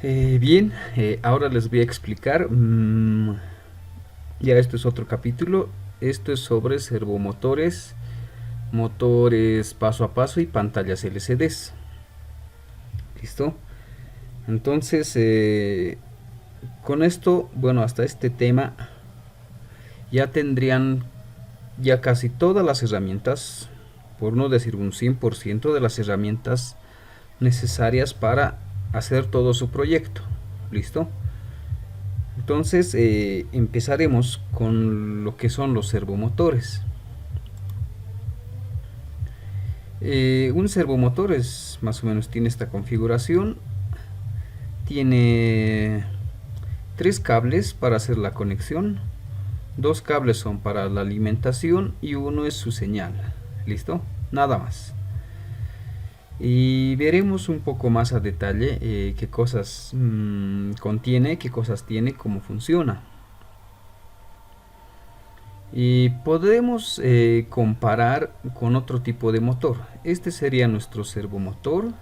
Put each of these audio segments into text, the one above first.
Bien, ahora les voy a explicar. Ya esto es otro capítulo. Esto es sobre servomotores, motores paso a paso y pantallas LCDs. ¿Listo? Entonces, con esto, bueno, hasta este tema ya tendrían ya casi todas las herramientas, por no decir un 100% de las herramientas necesarias para hacer todo su proyecto. ¿Listo? Entonces empezaremos con lo que son los servomotores. Un servomotor es más o menos tiene esta configuración. Tiene tres cables para hacer la conexión. Dos cables son para la alimentación y uno es su señal. ¿Listo? Nada más. Y veremos un poco más a detalle qué cosas contiene, qué cosas tiene, cómo funciona. Y podemos comparar con otro tipo de motor. Este sería nuestro servomotor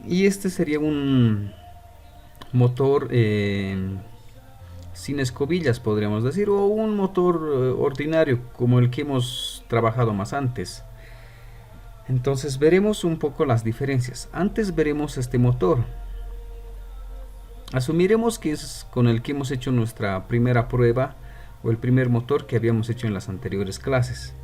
y este sería un motor sin escobillas, podríamos decir, o un motor ordinario como el que hemos trabajado más antes. Entonces veremos un poco las diferencias. Antes veremos este motor. Asumiremos que es con el que hemos hecho nuestra primera prueba o el primer motor que habíamos hecho en las anteriores clases.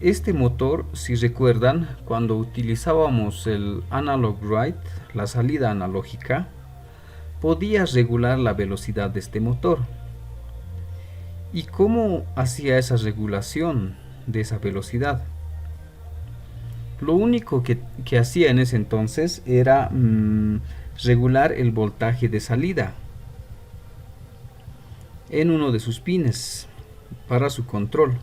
Este motor, si recuerdan, cuando utilizábamos el analog write, la salida analógica, podía regular la velocidad de este motor. ¿Y cómo hacía esa regulación de esa velocidad? Lo único que hacía en ese entonces era regular el voltaje de salida en uno de sus pines para su control.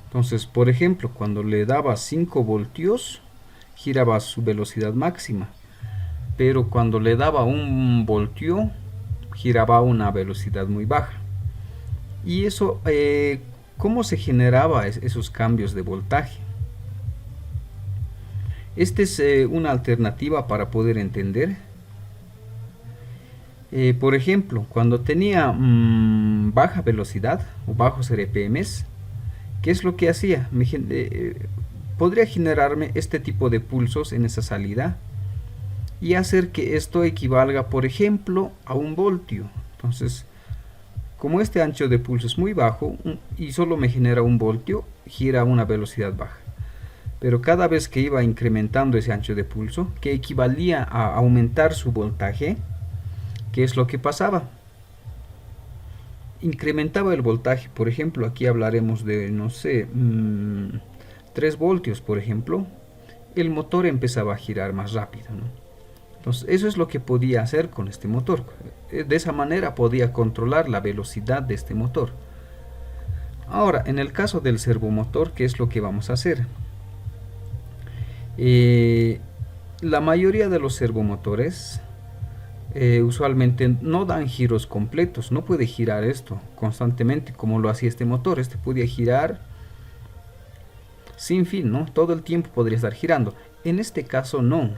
Entonces, por ejemplo, cuando le daba 5 voltios, giraba a su velocidad máxima. Pero cuando le daba 1 voltio, giraba a una velocidad muy baja. Y eso, ¿cómo se generaba esos cambios de voltaje? Esta es una alternativa para poder entender. Por ejemplo, cuando tenía baja velocidad o bajos RPMs, ¿qué es lo que hacía? Podría generarme este tipo de pulsos en esa salida y hacer que esto equivalga, por ejemplo, a 1 voltio. Entonces, como este ancho de pulso es muy bajo y solo me genera 1 voltio, gira a una velocidad baja. Pero cada vez que iba incrementando ese ancho de pulso, que equivalía a aumentar su voltaje, ¿qué es lo que pasaba? Incrementaba el voltaje. Por ejemplo, aquí hablaremos de, no sé, 3 voltios, por ejemplo. El motor empezaba a girar más rápido, ¿no? Entonces, eso es lo que podía hacer con este motor. De esa manera podía controlar la velocidad de este motor. Ahora, en el caso del servomotor, ¿qué es lo que vamos a hacer? La mayoría de los servomotores usualmente no dan giros completos, no puede girar esto constantemente como lo hacía este motor. Este podía girar sin fin, ¿no? Todo el tiempo podría estar girando. En este caso no.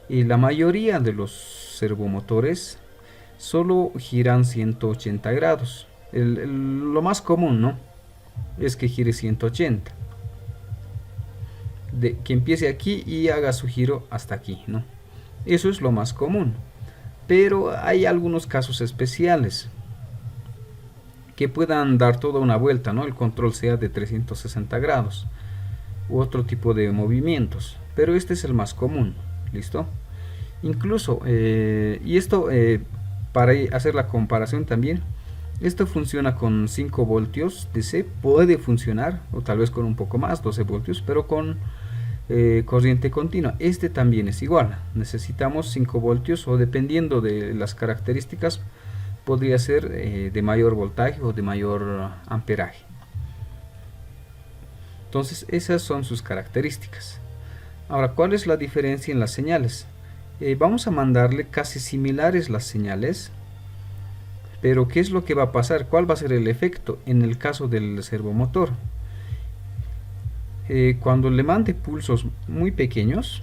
Y la mayoría de los servomotores solo giran 180 grados. Lo más común, ¿no? Es que gire 180. Que empiece aquí y haga su giro hasta aquí, ¿no? Eso es lo más común. Pero hay algunos casos especiales que puedan dar toda una vuelta, ¿no? El control sea de 360 grados u otro tipo de movimientos, pero este es el más común. ¿Listo? Incluso, y esto para hacer la comparación también, esto funciona con 5 voltios DC, puede funcionar, o tal vez con un poco más, 12 voltios, pero con corriente continua. Este también es igual, necesitamos 5 voltios o dependiendo de las características podría ser de mayor voltaje o de mayor amperaje. Entonces esas son sus características. Ahora, ¿cuál es la diferencia en las señales? Vamos a mandarle casi similares las señales, pero ¿qué es lo que va a pasar? ¿Cuál va a ser el efecto en el caso del servomotor? Cuando le mande pulsos muy pequeños,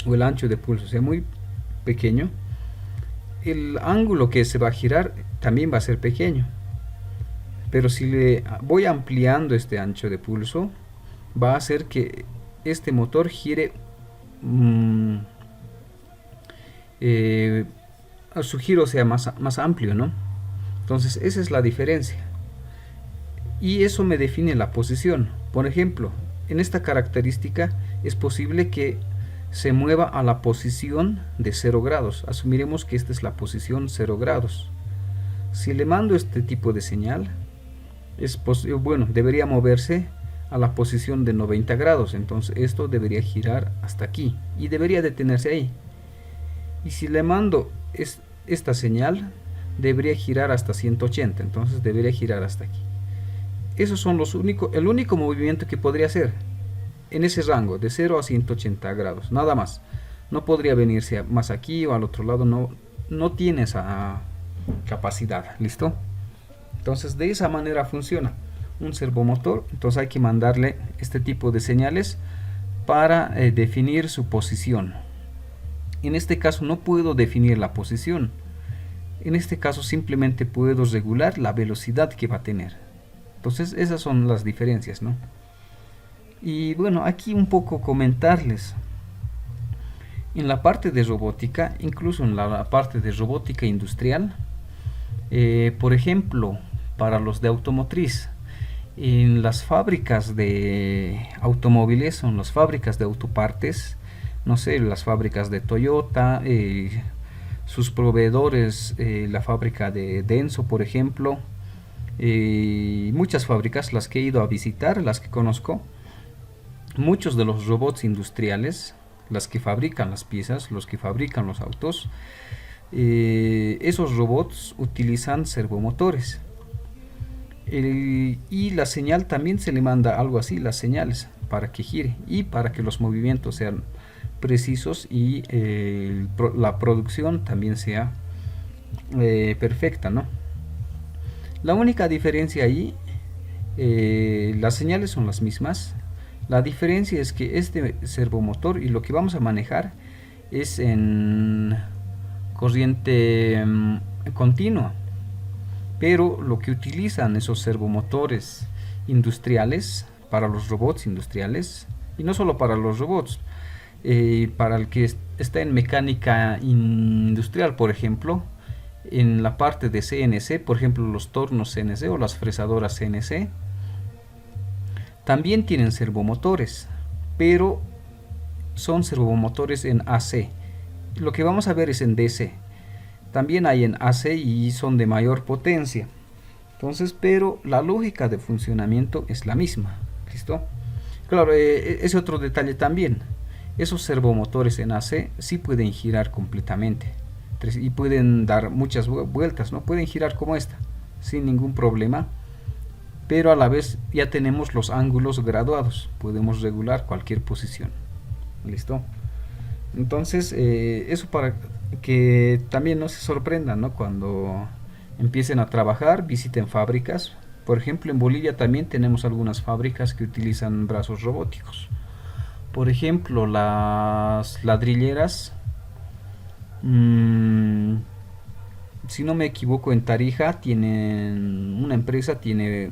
o el ancho de pulso sea muy pequeño, el ángulo que se va a girar también va a ser pequeño. Pero si le voy ampliando este ancho de pulso, va a hacer que este motor gire, su giro sea más amplio, ¿no? Entonces esa es la diferencia. Y eso me define la posición. Por ejemplo, en esta característica es posible que se mueva a la posición de 0 grados. Asumiremos que esta es la posición 0 grados. Si le mando este tipo de señal, debería moverse a la posición de 90 grados. Entonces esto debería girar hasta aquí y debería detenerse ahí. Y si le mando esta señal, debería girar hasta 180. Entonces debería girar hasta aquí. Esos son el único movimiento que podría hacer en ese rango de 0 a 180 grados, nada más. No podría venirse más aquí o al otro lado, no tiene esa capacidad. ¿Listo? Entonces de esa manera funciona un servomotor. Entonces hay que mandarle este tipo de señales para definir su posición. En este caso no puedo definir la posición. En este caso simplemente puedo regular la velocidad que va a tener. Entonces esas son las diferencias, ¿no? Y bueno, aquí un poco comentarles. En la parte de robótica, incluso en la parte de robótica industrial, por ejemplo, para los de automotriz, en las fábricas de automóviles, o en las fábricas de autopartes, no sé, las fábricas de Toyota, sus proveedores, la fábrica de Denso, por ejemplo, muchas fábricas, las que he ido a visitar, las que conozco, muchos de los robots industriales, las que fabrican las piezas, los que fabrican los autos, esos robots utilizan servomotores. Y la señal también se le manda algo así, las señales, para que gire y para que los movimientos sean precisos y la producción también sea perfecta, ¿no? La única diferencia ahí, las señales son las mismas. La diferencia es que este servomotor y lo que vamos a manejar es en corriente continua. Pero lo que utilizan esos servomotores industriales para los robots industriales, y no solo para los robots, para el que está en mecánica industrial, por ejemplo, en la parte de CNC, por ejemplo los tornos CNC o las fresadoras CNC, también tienen servomotores, pero son servomotores en AC. Lo que vamos a ver es en DC. También hay en AC y son de mayor potencia. Entonces, pero la lógica de funcionamiento es la misma. ¿Listo? Claro, ese otro detalle también. Esos servomotores en AC sí pueden girar completamente. Y pueden dar muchas vueltas, ¿no? Pueden girar como esta, sin ningún problema. Pero a la vez ya tenemos los ángulos graduados. Podemos regular cualquier posición. ¿Listo? Entonces, eso para que también no se sorprendan, ¿no? Cuando empiecen a trabajar, visiten fábricas. Por ejemplo, en Bolivia también tenemos algunas fábricas que utilizan brazos robóticos. Por ejemplo, las ladrilleras, si no me equivoco, en Tarija una empresa tiene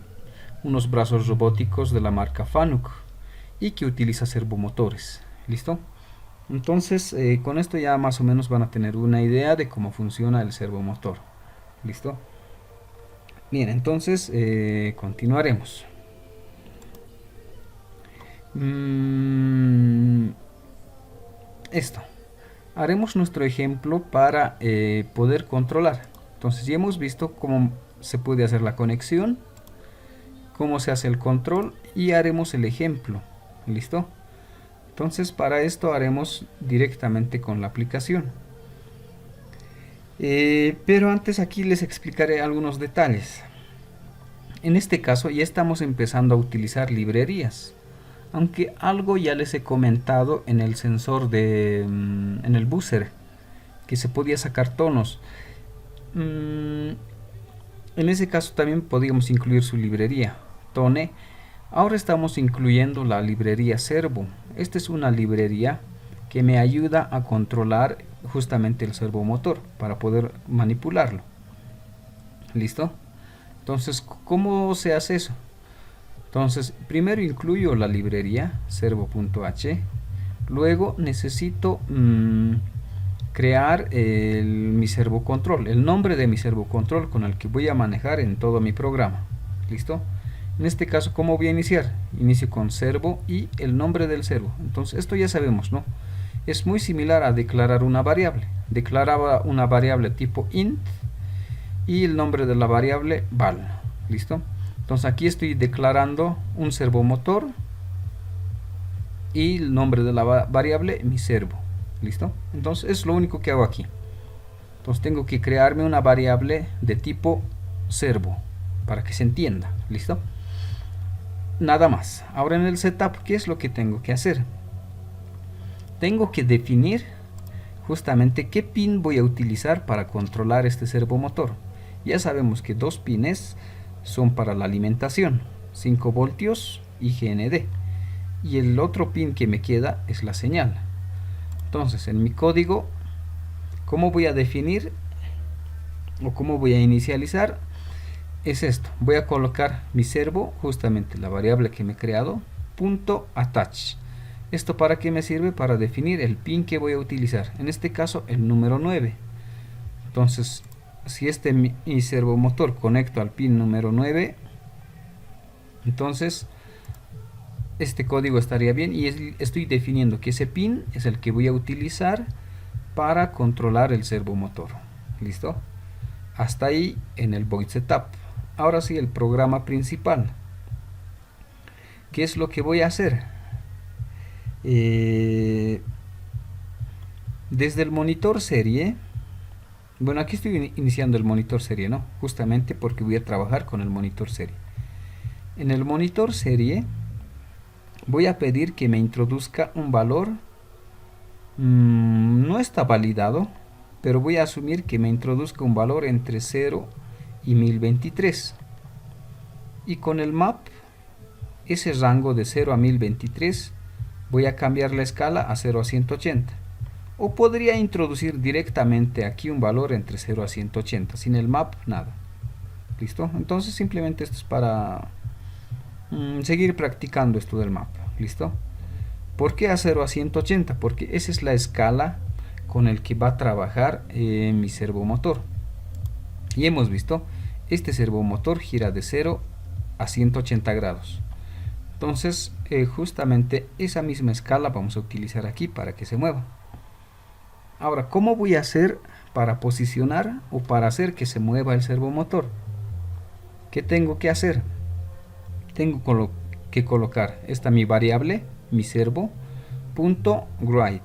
unos brazos robóticos de la marca Fanuc y que utiliza servomotores. ¿Listo? Entonces, con esto ya más o menos van a tener una idea de cómo funciona el servomotor. ¿Listo? Bien, entonces continuaremos. Esto. Haremos nuestro ejemplo para poder controlar. Entonces ya hemos visto cómo se puede hacer la conexión, cómo se hace el control y haremos el ejemplo. ¿Listo? Entonces para esto haremos directamente con la aplicación. Pero antes aquí les explicaré algunos detalles. En este caso ya estamos empezando a utilizar librerías. Aunque algo ya les he comentado en el sensor en el buzzer, que se podía sacar tonos. En ese caso también podíamos incluir su librería, Tone. Ahora estamos incluyendo la librería Servo. Esta es una librería que me ayuda a controlar justamente el servomotor para poder manipularlo. ¿Listo? Entonces, ¿cómo se hace eso? Entonces, primero incluyo la librería servo.h. Luego necesito crear mi servocontrol, el nombre de mi servocontrol con el que voy a manejar en todo mi programa. ¿Listo? En este caso, ¿cómo voy a iniciar? Inicio con servo y el nombre del servo. Entonces, esto ya sabemos, ¿no? Es muy similar a declarar una variable. Declaraba una variable tipo int y el nombre de la variable val. ¿Listo? Entonces aquí estoy declarando un servomotor y el nombre de la variable mi servo. ¿Listo? Entonces es lo único que hago aquí. Entonces tengo que crearme una variable de tipo servo para que se entienda. ¿Listo? Nada más. Ahora en el setup, ¿qué es lo que tengo que hacer? Tengo que definir justamente qué pin voy a utilizar para controlar este servomotor. Ya sabemos que 2 pines son para la alimentación, 5 voltios y GND, y el otro pin que me queda es la señal. Entonces en mi código, ¿cómo voy a definir o cómo voy a inicializar? Es esto, voy a colocar mi servo, justamente la variable que me he creado, .attach. ¿Esto para qué me sirve? Para definir el pin que voy a utilizar, en este caso el número 9. Entonces, si mi servomotor conecto al pin número 9, entonces este código estaría bien y estoy definiendo que ese pin es el que voy a utilizar para controlar el servomotor. ¿Listo? Hasta ahí en el void setup. Ahora sí, el programa principal. ¿Qué es lo que voy a hacer? Desde el monitor serie, bueno, aquí estoy iniciando el monitor serie, ¿no? Justamente porque voy a trabajar con el monitor serie. En el monitor serie voy a pedir que me introduzca un valor, no está validado, pero voy a asumir que me introduzca un valor entre 0 y 1023. Y con el map, ese rango de 0 a 1023, voy a cambiar la escala a 0 a 180. O podría introducir directamente aquí un valor entre 0 a 180, sin el map, nada. ¿Listo? Entonces simplemente esto es para seguir practicando esto del map. ¿Listo? ¿Por qué a 0 a 180? Porque esa es la escala con el que va a trabajar mi servomotor. Y hemos visto, este servomotor gira de 0 a 180 grados. Entonces, justamente esa misma escala vamos a utilizar aquí para que se mueva. Ahora, ¿cómo voy a hacer para posicionar o para hacer que se mueva el servomotor? ¿Qué tengo que hacer? Tengo que colocar esta mi variable, mi servo, .write,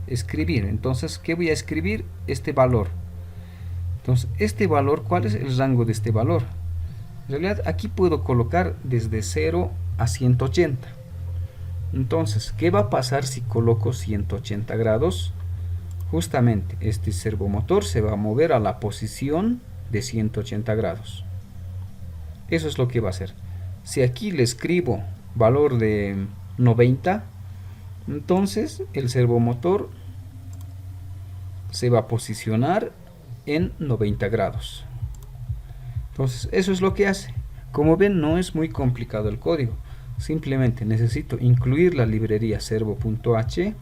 escribir. Entonces, ¿qué voy a escribir? Este valor. Entonces, este valor, ¿cuál es el rango de este valor? En realidad, aquí puedo colocar desde 0 a 180. Entonces, ¿qué va a pasar si coloco 180 grados? Justamente este servomotor se va a mover a la posición de 180 grados. Eso es lo que va a hacer. Si aquí le escribo valor de 90, entonces el servomotor se va a posicionar en 90 grados. Entonces eso es lo que hace. Como ven, no es muy complicado el código. Simplemente necesito incluir la librería servo.h,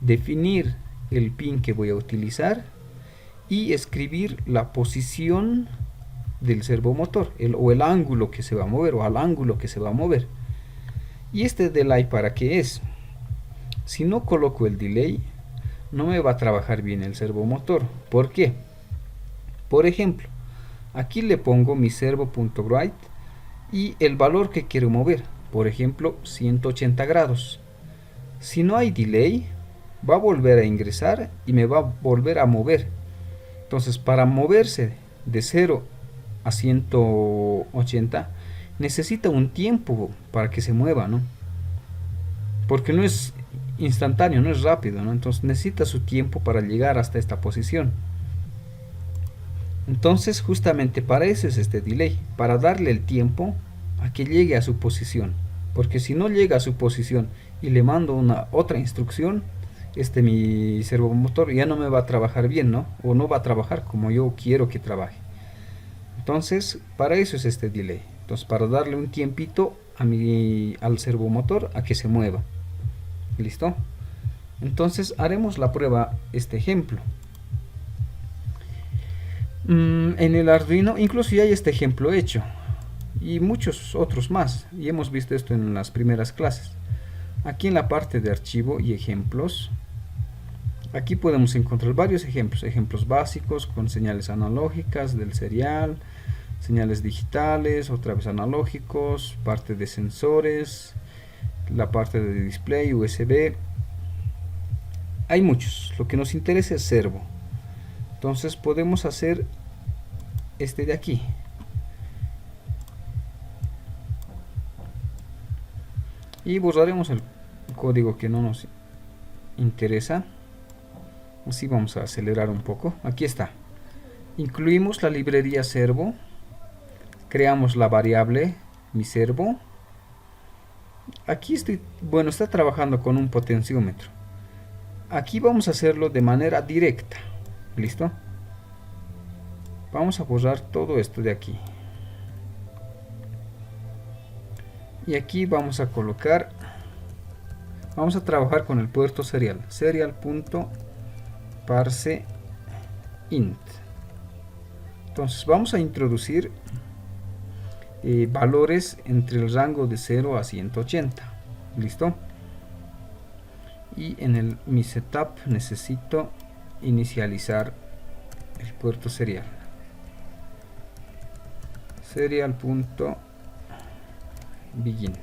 definir el pin que voy a utilizar y escribir la posición del servomotor, o el ángulo que se va a mover, o al ángulo que se va a mover. ¿Y este delay para qué es? Si no coloco el delay, no me va a trabajar bien el servomotor. ¿Por qué? Por ejemplo, aquí le pongo mi servo.write y el valor que quiero mover, por ejemplo 180 grados. Si no hay delay, va a volver a ingresar y me va a volver a mover. Entonces, para moverse de 0 a 180 necesita un tiempo para que se mueva, ¿no? Porque no es instantáneo, no es rápido, ¿no? Entonces necesita su tiempo para llegar hasta esta posición. Entonces justamente para eso es este delay, para darle el tiempo a que llegue a su posición. Porque si no llega a su posición y le mando otra instrucción, mi servomotor ya no me va a trabajar bien, ¿no? O no va a trabajar como yo quiero que trabaje. Entonces, para eso es este delay. Entonces, para darle un tiempito al servomotor a que se mueva. ¿Listo? Entonces, haremos la prueba, este ejemplo. En el Arduino incluso ya hay este ejemplo hecho. Y muchos otros más. Y hemos visto esto en las primeras clases. Aquí en la parte de archivo y ejemplos, aquí podemos encontrar varios ejemplos. Ejemplos básicos con señales analógicas del serial, señales digitales, otra vez analógicos, parte de sensores, la parte de display, USB. Hay muchos. Lo que nos interesa es servo. Entonces podemos hacer este de aquí. Y borraremos el código que no nos interesa. Así vamos a acelerar un poco. Aquí está. Incluimos la librería servo. Creamos la variable mi servo. Aquí está trabajando con un potenciómetro. Aquí vamos a hacerlo de manera directa. ¿Listo? Vamos a borrar todo esto de aquí. Y aquí vamos a colocar, vamos a trabajar con el puerto serial, serial.parseInt. Entonces vamos a introducir valores entre el rango de 0 a 180. ¿Listo? Y en mi setup necesito inicializar el puerto serial. Serial.begin.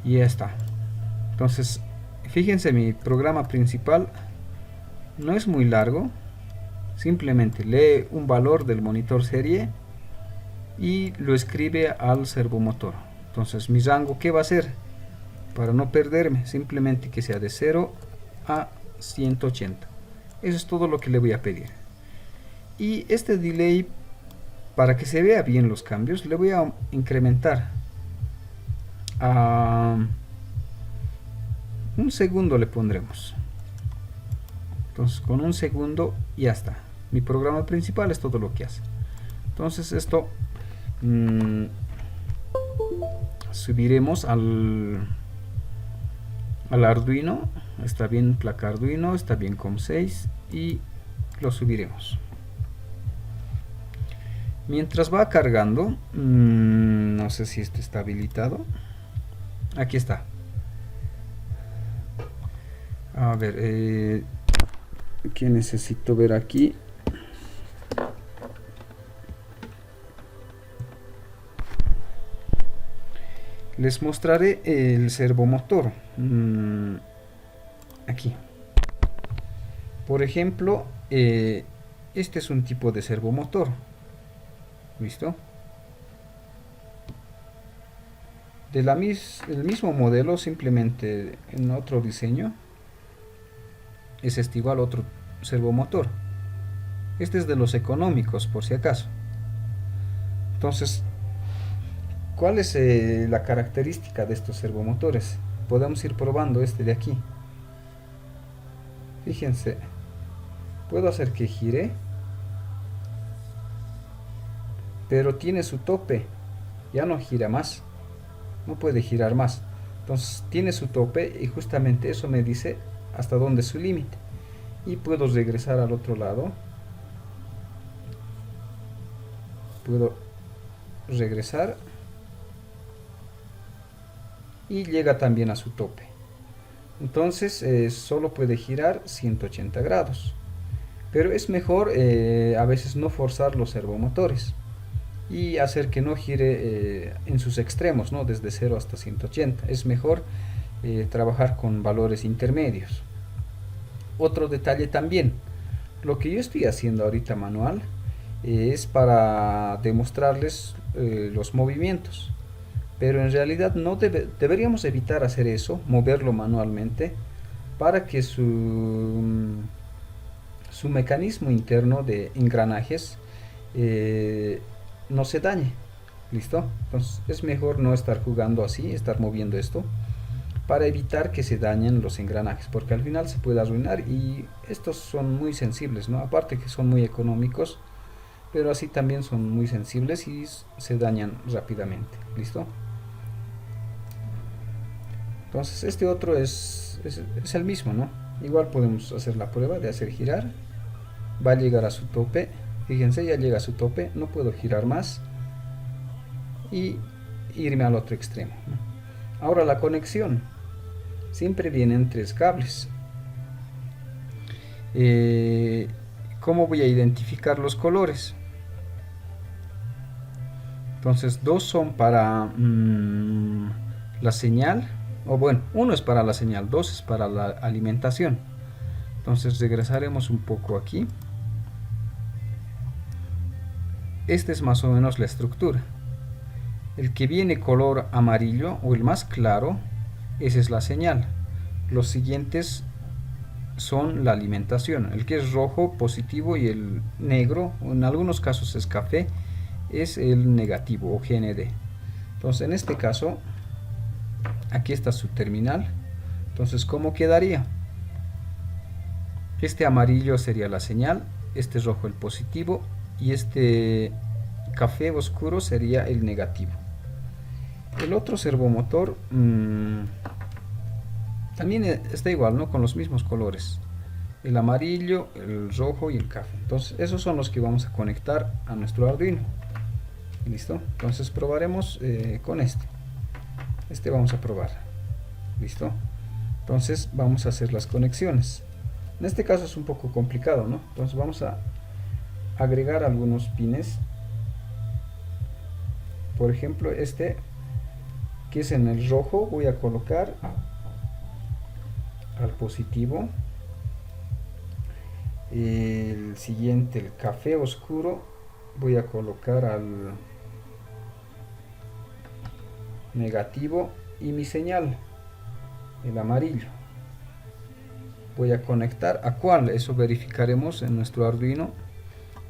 Y ya está. Entonces, fíjense, mi programa principal no es muy largo. Simplemente lee un valor del monitor serie y lo escribe al servomotor. Entonces, mi rango, ¿qué va a ser? Para no perderme, simplemente que sea de 0 a 180. Eso es todo lo que le voy a pedir. Y este delay, para que se vea bien los cambios, le voy a incrementar a 1 segundo le pondremos. Entonces con 1 segundo ya está. Mi programa principal es todo lo que hace. Entonces esto subiremos al Arduino. Está bien placa Arduino, está bien COM6 y lo subiremos. Mientras va cargando, no sé si esto está habilitado. Aquí está. A ver, ¿qué necesito ver aquí? Les mostraré el servomotor. Aquí. Por ejemplo, este es un tipo de servomotor. ¿Listo? El mismo modelo, simplemente en otro diseño. Es igual otro servomotor. Este es de los económicos, por si acaso. Entonces, ¿cuál es la característica de estos servomotores? Podemos ir probando este de aquí. Fíjense, puedo hacer que gire, pero tiene su tope, ya no gira más, no puede girar más. Entonces tiene su tope y justamente eso me dice hasta dónde es su límite. Y puedo regresar al otro lado, puedo regresar y llega también a su tope. Entonces solo puede girar 180 grados, pero es mejor a veces no forzar los servomotores y hacer que no gire en sus extremos, ¿no? Desde 0 hasta 180. Es mejor trabajar con valores intermedios. Otro detalle también, lo que yo estoy haciendo ahorita manual es para demostrarles los movimientos, pero en realidad no deberíamos evitar hacer eso, moverlo manualmente, para que su mecanismo interno de engranajes no se dañe. ¿Listo? Entonces es mejor no estar jugando así, estar moviendo esto. para evitar que se dañen los engranajes, porque al final se puede arruinar, y estos son muy sensibles, ¿no? Aparte que son muy económicos, pero así también son muy sensibles y se dañan rápidamente. ¿Listo? Entonces este otro es el mismo, ¿no? Igual podemos hacer la prueba de hacer girar. Va a llegar a su tope. Fíjense, ya llega a su tope. No puedo girar más y irme al otro extremo, ¿no? Ahora la conexión. Siempre vienen 3 cables. ¿Cómo voy a identificar los colores? Entonces 2 son para la señal, o bueno, uno es para la señal, 2 es para la alimentación. Entonces regresaremos un poco aquí. Esta es más o menos la estructura. El que viene color amarillo o el más claro, esa es la señal. Los siguientes son la alimentación. El que es rojo, positivo, y el negro, en algunos casos es café, es el negativo o GND. Entonces en este caso, aquí está su terminal. Entonces, ¿cómo quedaría? Este amarillo sería la señal, este rojo el positivo, y este café oscuro sería el negativo. El otro servomotor también está igual, ¿no? Con los mismos colores, el amarillo, el rojo y el café. Entonces esos son los que vamos a conectar a nuestro Arduino. Listo. Entonces probaremos con este vamos a probar. Listo. Entonces vamos a hacer las conexiones. En este caso es un poco complicado, ¿no? Entonces vamos a agregar algunos pines. Por ejemplo, este que es en el rojo, voy a colocar al positivo. El siguiente, el café oscuro, voy a colocar al negativo, y mi señal, el amarillo, voy a conectar a cuál, eso verificaremos en nuestro Arduino.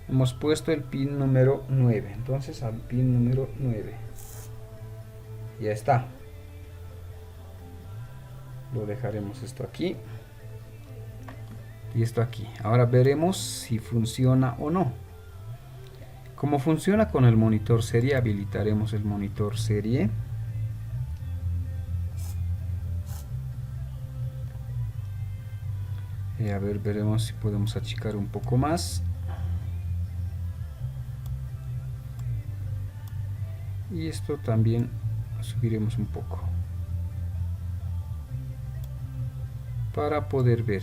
Hemos puesto el pin número 9, entonces al pin número 9. Ya está. Lo dejaremos esto aquí y esto aquí. Ahora veremos si funciona o no. Como funciona con el monitor serie, habilitaremos el monitor serie. A ver, veremos si podemos achicar un poco más. Y esto también subiremos un poco para poder ver.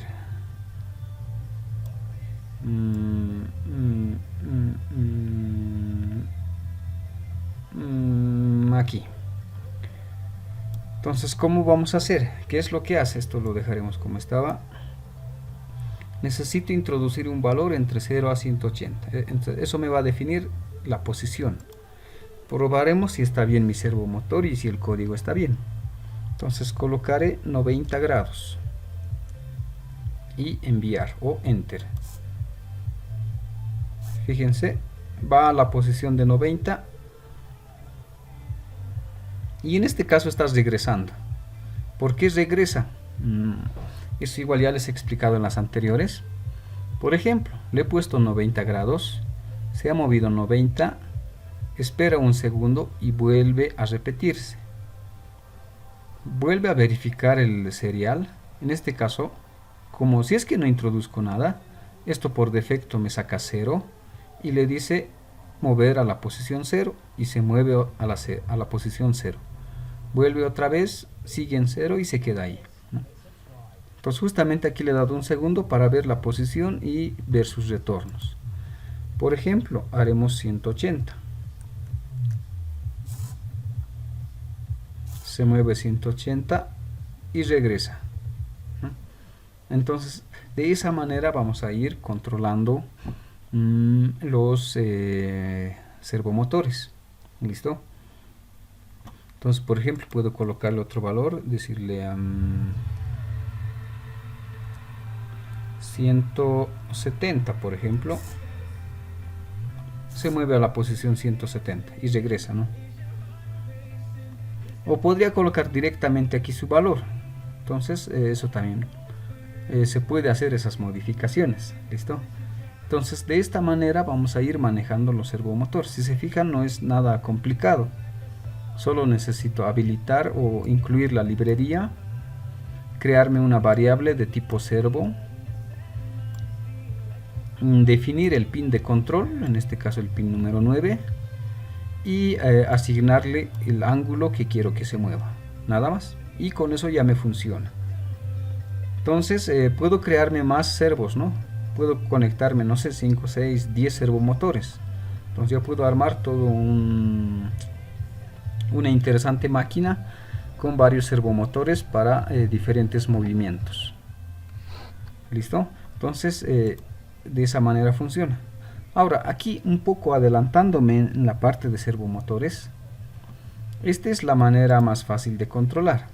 Aquí. Entonces, ¿cómo vamos a hacer? ¿Qué es lo que hace? Esto lo dejaremos como estaba. Necesito introducir un valor entre 0 a 180. Eso me va a definir la posición. Probaremos si está bien mi servomotor y si el código está bien. Entonces colocaré 90 grados y enviar o enter. Fíjense, va a la posición de 90 y en este caso está regresando. ¿Por qué regresa? Eso igual ya les he explicado en las anteriores. Por ejemplo, le he puesto 90 grados, se ha movido 90, espera un segundo y vuelve a repetirse. Vuelve a verificar el serial. En este caso, como si es que no introduzco nada, esto por defecto me saca 0 y le dice mover a la posición 0 y se mueve a la posición 0. Vuelve otra vez, sigue en 0 y se queda ahí, ¿no? Pues justamente aquí le he dado un segundo para ver la posición y ver sus retornos. Por ejemplo, haremos 180. Se mueve 180 y regresa, ¿no? Entonces, de esa manera vamos a ir controlando los servomotores. ¿Listo? Entonces, por ejemplo, puedo colocarle otro valor, decirle 170, por ejemplo. Se mueve a la posición 170 y regresa, ¿no? O podría colocar directamente aquí su valor. Entonces eso también se puede hacer esas modificaciones. ¿Listo? Entonces de esta manera vamos a ir manejando los servomotores. Si se fijan, no es nada complicado. Solo necesito habilitar o incluir la librería, crearme una variable de tipo servo, definir el pin de control, en este caso el pin número 9, y asignarle el ángulo que quiero que se mueva. Nada más. Y con eso ya me funciona. Entonces puedo crearme más servos, ¿no? Puedo conectarme, no sé, 5, 6, 10 servomotores. Entonces ya puedo armar todo una interesante máquina con varios servomotores para diferentes movimientos. ¿Listo? Entonces de esa manera funciona. Ahora aquí un poco adelantándome en la parte de servomotores, esta es la manera más fácil de controlar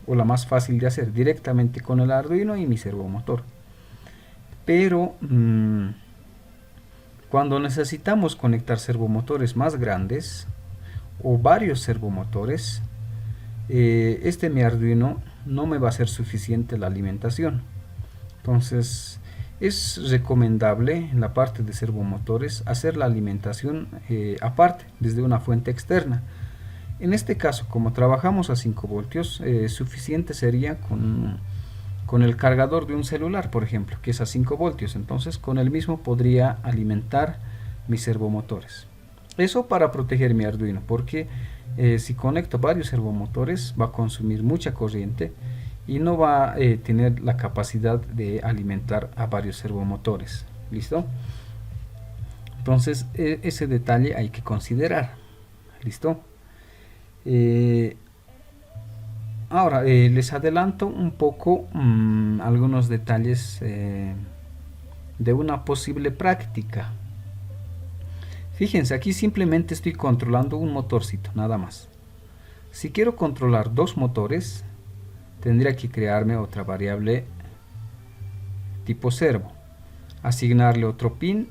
o la más fácil de hacer directamente con el Arduino y mi servomotor. Pero cuando necesitamos conectar servomotores más grandes o varios servomotores, mi Arduino no me va a ser suficiente la alimentación. Entonces es recomendable en la parte de servomotores hacer la alimentación aparte, desde una fuente externa. En este caso, como trabajamos a 5 voltios, suficiente sería con el cargador de un celular, por ejemplo, que es a 5 voltios. Entonces con el mismo podría alimentar mis servomotores. Eso para proteger mi Arduino, porque si conecto varios servomotores va a consumir mucha corriente y no va a tener la capacidad de alimentar a varios servomotores. ¿Listo? Entonces ese detalle hay que considerar. ¿Listo? Ahora les adelanto un poco algunos detalles de una posible práctica. Fíjense, aquí simplemente estoy controlando un motorcito, nada más. Si quiero controlar dos motores, tendría que crearme otra variable tipo servo, asignarle otro pin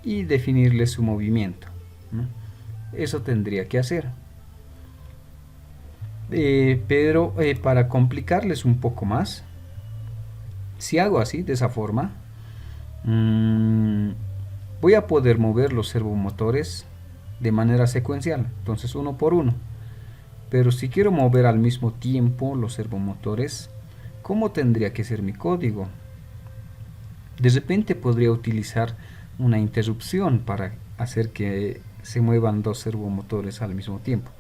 y definirle su movimiento, ¿no? Eso tendría que hacer. Pero para complicarles un poco más, si hago así, de esa forma, voy a poder mover los servomotores de manera secuencial, entonces uno por uno. Pero si quiero mover al mismo tiempo los servomotores, ¿cómo tendría que ser mi código? De repente podría utilizar una interrupción para hacer que se muevan dos servomotores al mismo tiempo.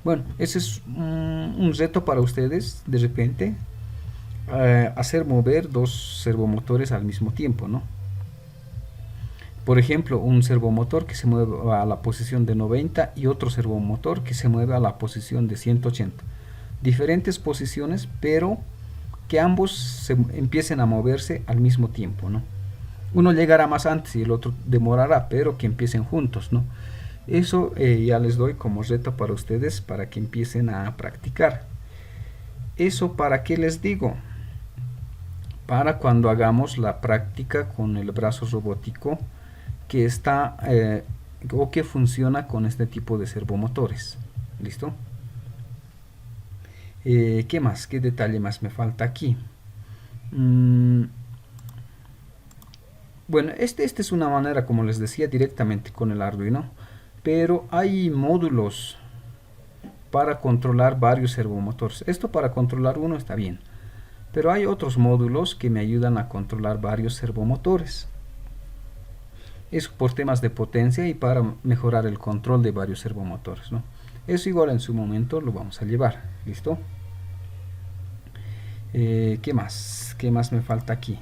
Bueno, ese es un reto para ustedes, de repente, hacer mover dos servomotores al mismo tiempo, ¿no? Por ejemplo, un servomotor que se mueve a la posición de 90 y otro servomotor que se mueve a la posición de 180. Diferentes posiciones, pero que ambos empiecen a moverse al mismo tiempo, ¿no? Uno llegará más antes y el otro demorará, pero que empiecen juntos, ¿no? Eso ya les doy como reto para ustedes, para que empiecen a practicar. ¿Eso para qué les digo? Para cuando hagamos la práctica con el brazo robótico que está o que funciona con este tipo de servomotores. ¿Listo? ¿Qué más? ¿Qué detalle más me falta aquí? Bueno, esta es una manera, como les decía, directamente con el Arduino, pero hay módulos para controlar varios servomotores. Esto para controlar uno está bien, pero hay otros módulos que me ayudan a controlar varios servomotores. Eso por temas de potencia y para mejorar el control de varios servomotores, ¿no? Eso igual en su momento lo vamos a llevar. ¿Listo? ¿Qué más? ¿Qué más me falta aquí?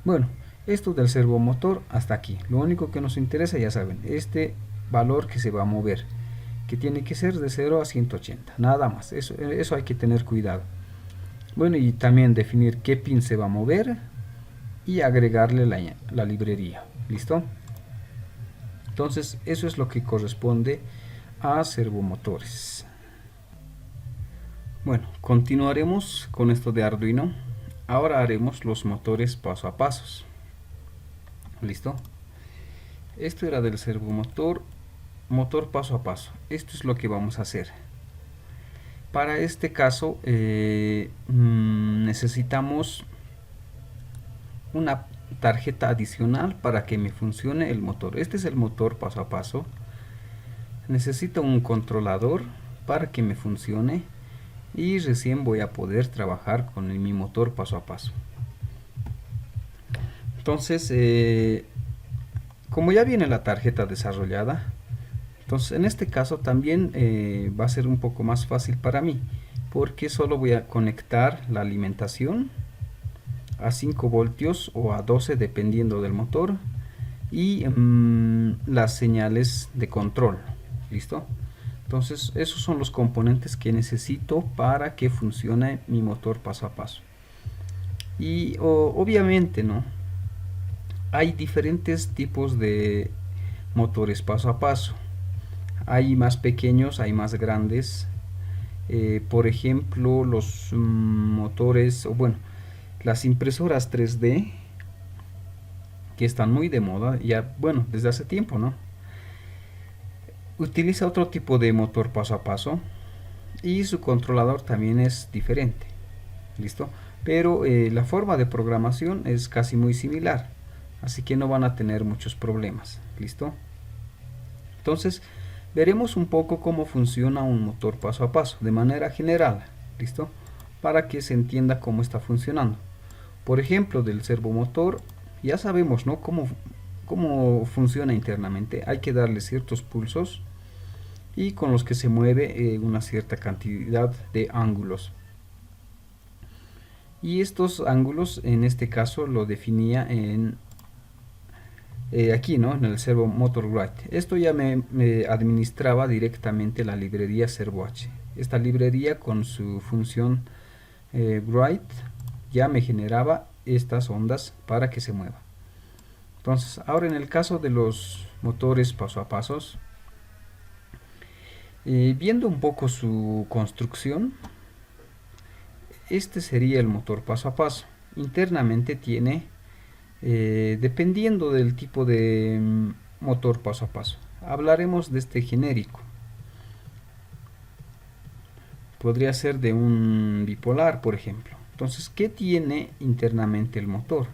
Bueno, esto del servomotor hasta aquí. Lo único que nos interesa, ya saben, este valor que se va a mover, que tiene que ser de 0 a 180, nada más. Eso hay que tener cuidado. Bueno, y también definir qué pin se va a mover y agregarle la librería. ¿Listo? Entonces eso es lo que corresponde a servomotores. Bueno, continuaremos con esto de Arduino. Ahora haremos los motores paso a paso. ¿Listo? Esto era del servomotor, motor paso a paso. Esto es lo que vamos a hacer. Para este caso necesitamos una tarjeta adicional para que me funcione el motor. Este es el motor paso a paso. Necesito un controlador para que me funcione y recién voy a poder trabajar con mi motor paso a paso. Entonces, como ya viene la tarjeta desarrollada, entonces en este caso también va a ser un poco más fácil para mí, porque solo voy a conectar la alimentación a 5 voltios o a 12 dependiendo del motor, y las señales de control. ¿Listo? Entonces esos son los componentes que necesito para que funcione mi motor paso a paso. Y obviamente, ¿no?, hay diferentes tipos de motores paso a paso. Hay más pequeños, hay más grandes. Por ejemplo, los motores, o bueno, las impresoras 3D, que están muy de moda, ya, bueno, desde hace tiempo, ¿no? Utiliza otro tipo de motor paso a paso y su controlador también es diferente. ¿Listo? Pero la forma de programación es casi muy similar, así que no van a tener muchos problemas. ¿Listo? Entonces, veremos un poco cómo funciona un motor paso a paso, de manera general. ¿Listo? Para que se entienda cómo está funcionando. Por ejemplo, del servomotor, ya sabemos, ¿no?, cómo funciona internamente. Hay que darle ciertos pulsos y con los que se mueve una cierta cantidad de ángulos. Y estos ángulos, en este caso, lo definía en aquí, ¿no?, en el Servo Motor Write. Esto ya me administraba directamente la librería ServoH. Esta librería, con su función Write, ya me generaba estas ondas para que se mueva. Entonces, ahora en el caso de los motores paso a pasos, viendo un poco su construcción, este sería el motor paso a paso. Internamente tiene, dependiendo del tipo de motor paso a paso, hablaremos de este genérico. Podría ser de un bipolar, por ejemplo. Entonces, ¿qué tiene internamente el motor?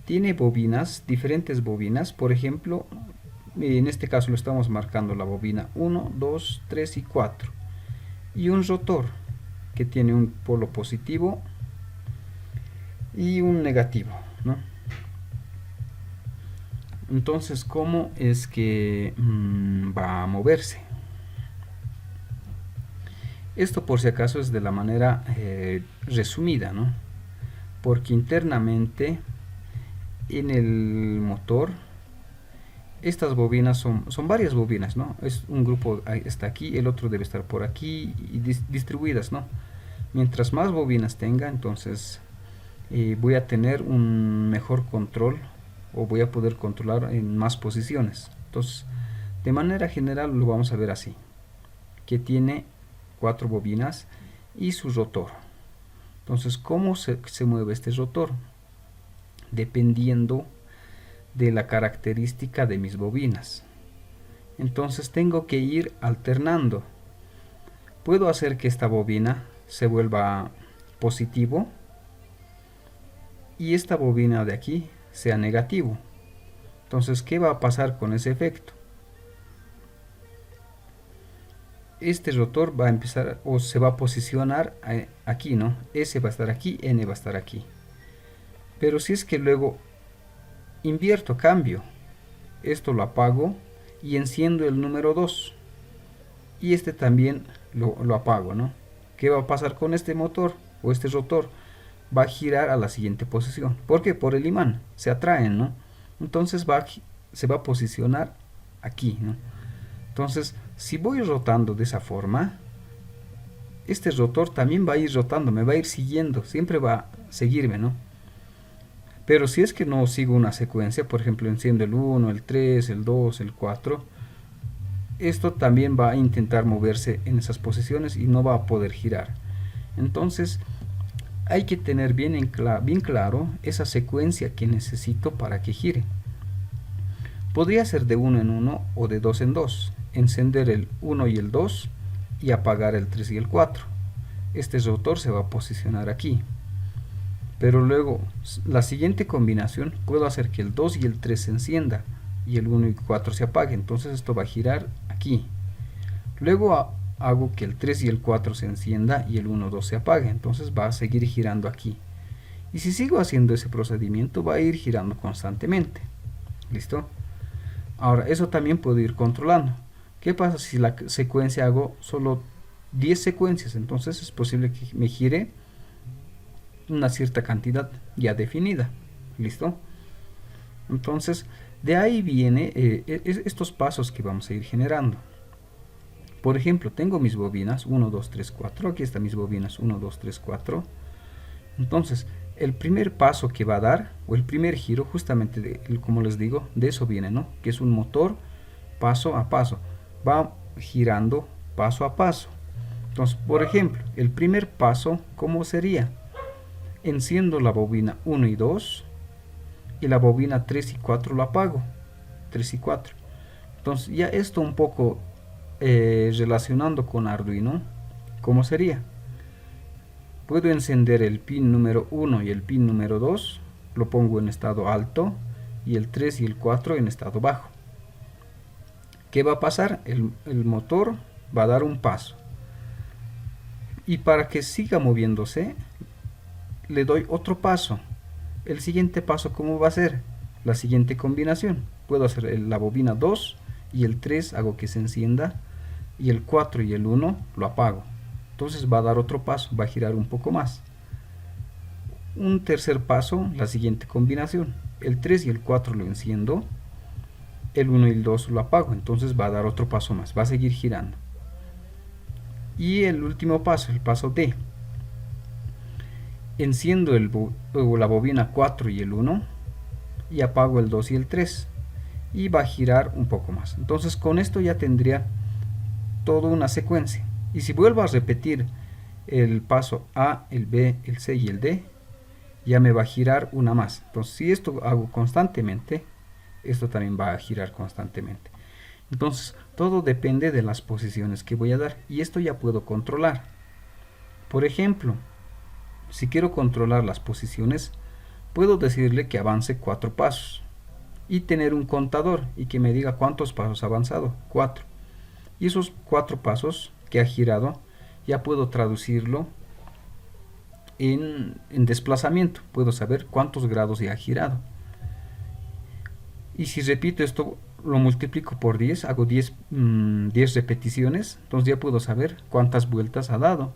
Tiene bobinas, diferentes bobinas. Por ejemplo, en este caso lo estamos marcando la bobina 1, 2, 3 y 4. Y un rotor que tiene un polo positivo y un negativo, ¿no? Entonces, ¿cómo es que va a moverse? Esto, por si acaso, es de la manera resumida, ¿no? Porque internamente en el motor, estas bobinas son varias bobinas, ¿no? Es un grupo, está aquí, el otro debe estar por aquí, y distribuidas, ¿no? Mientras más bobinas tenga, entonces voy a tener un mejor control, o voy a poder controlar en más posiciones. Entonces, de manera general lo vamos a ver así, que tiene 4 bobinas y su rotor. Entonces, ¿cómo se mueve este rotor? Dependiendo de la característica de mis bobinas. Entonces tengo que ir alternando. Puedo hacer que esta bobina se vuelva positivo y esta bobina de aquí sea negativo. Entonces, ¿qué va a pasar con ese efecto? Este rotor va a empezar, o se va a posicionar aquí, ¿no? S va a estar aquí, N va a estar aquí. Pero si es que luego invierto, cambio, esto lo apago y enciendo el número 2, y este también lo apago, ¿no? ¿Qué va a pasar con este motor o este rotor? Va a girar a la siguiente posición. ¿Por qué? Por el imán, se atraen, ¿no? Entonces se va a posicionar aquí, ¿no? Entonces, si voy rotando de esa forma, este rotor también va a ir rotando, me va a ir siguiendo, siempre va a seguirme, ¿no? Pero si es que no sigo una secuencia, por ejemplo, enciendo el 1, el 3, el 2, el 4, esto también va a intentar moverse en esas posiciones y no va a poder girar. Entonces, hay que tener bien claro esa secuencia que necesito para que gire. Podría ser de 1 en 1 o de 2 en 2. Encender el 1 y el 2 y apagar el 3 y el 4. Este rotor se va a posicionar aquí. Pero luego, la siguiente combinación, puedo hacer que el 2 y el 3 se encienda y el 1 y 4 se apague. Entonces esto va a girar aquí. Luego hago que el 3 y el 4 se encienda y el 1, 2 se apague. Entonces va a seguir girando aquí. Y si sigo haciendo ese procedimiento, va a ir girando constantemente. ¿Listo? Ahora, eso también puedo ir controlando. ¿Qué pasa si la secuencia hago solo 10 secuencias? Entonces es posible que me gire una cierta cantidad ya definida. ¿Listo? Entonces, de ahí viene estos pasos que vamos a ir generando. Por ejemplo, tengo mis bobinas 1, 2, 3, 4. Aquí están mis bobinas 1, 2, 3, 4. Entonces, el primer paso que va a dar, o el primer giro, justamente, como les digo, de eso viene, ¿no? Que es un motor paso a paso. Va girando paso a paso. Entonces, por ejemplo, el primer paso, ¿cómo sería? Enciendo la bobina 1 y 2 y la bobina 3 y 4 lo apago. 3 y 4. Entonces, ya esto un poco relacionando con Arduino, ¿cómo sería? Puedo encender el pin número 1 y el pin número 2, lo pongo en estado alto, y el 3 y el 4 en estado bajo. ¿Qué va a pasar? El motor va a dar un paso. Y para que siga moviéndose, le doy otro paso. El siguiente paso, ¿cómo va a ser? La siguiente combinación. Puedo hacer la bobina 2 y el 3 hago que se encienda, y el 4 y el 1 lo apago. Entonces va a dar otro paso, va a girar un poco más. Un tercer paso, la siguiente combinación. El 3 y el 4 lo enciendo, el 1 y el 2 lo apago. Entonces va a dar otro paso más, va a seguir girando. Y el último paso, el paso D. Enciendo la bobina 4 y el 1 y apago el 2 y el 3. Y va a girar un poco más. Entonces con esto ya tendría toda una secuencia. Y si vuelvo a repetir el paso A, el B, el C y el D, ya me va a girar una más. Entonces, si esto hago constantemente, esto también va a girar constantemente. Entonces, todo depende de las posiciones que voy a dar. Y esto ya puedo controlar. Por ejemplo, si quiero controlar las posiciones, puedo decirle que avance 4 pasos. Y tener un contador y que me diga cuántos pasos ha avanzado. 4. Y esos 4 pasos que ha girado, ya puedo traducirlo en desplazamiento. Puedo saber cuántos grados ya ha girado. Y si repito esto, lo multiplico por 10, hago 10 repeticiones, entonces ya puedo saber cuántas vueltas ha dado.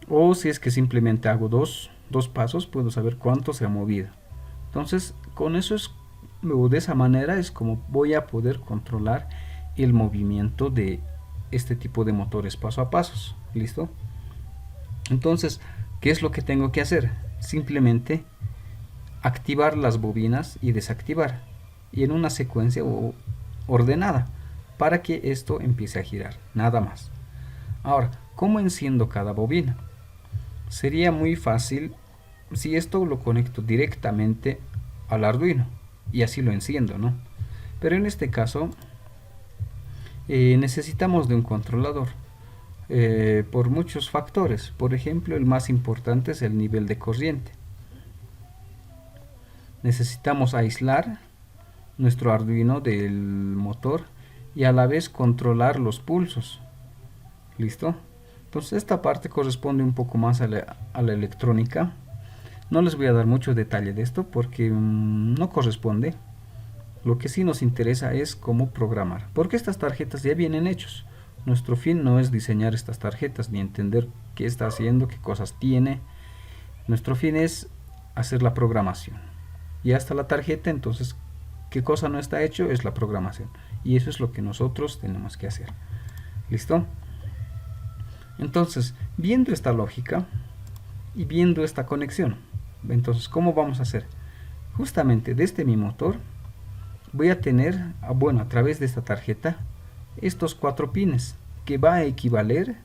O si es que simplemente hago dos pasos, puedo saber cuánto se ha movido. Entonces, con eso de esa manera es como voy a poder controlar el movimiento de este tipo de motores paso a pasos. ¿Listo? Entonces, ¿qué es lo que tengo que hacer? Simplemente activar las bobinas y desactivar, y en una secuencia ordenada, para que esto empiece a girar, nada más. Ahora, ¿cómo enciendo cada bobina? Sería muy fácil si esto lo conecto directamente al Arduino y así lo enciendo, ¿no? Pero en este caso necesitamos de un controlador por muchos factores. Por ejemplo, el más importante es el nivel de corriente. Necesitamos aislar nuestro Arduino del motor y a la vez controlar los pulsos. ¿Listo? Entonces esta parte corresponde un poco más a la electrónica. No les voy a dar mucho detalle de esto porque no corresponde. Lo que sí nos interesa es cómo programar, porque estas tarjetas ya vienen hechos. Nuestro fin no es diseñar estas tarjetas ni entender qué está haciendo, qué cosas tiene. Nuestro fin es hacer la programación. Y hasta la tarjeta, entonces, ¿qué cosa no está hecho? Es la programación. Y eso es lo que nosotros tenemos que hacer. ¿Listo? Entonces, viendo esta lógica y viendo esta conexión, entonces, ¿cómo vamos a hacer? Justamente desde mi motor voy a tener, a través de esta tarjeta, estos 4 pines, que va a equivaler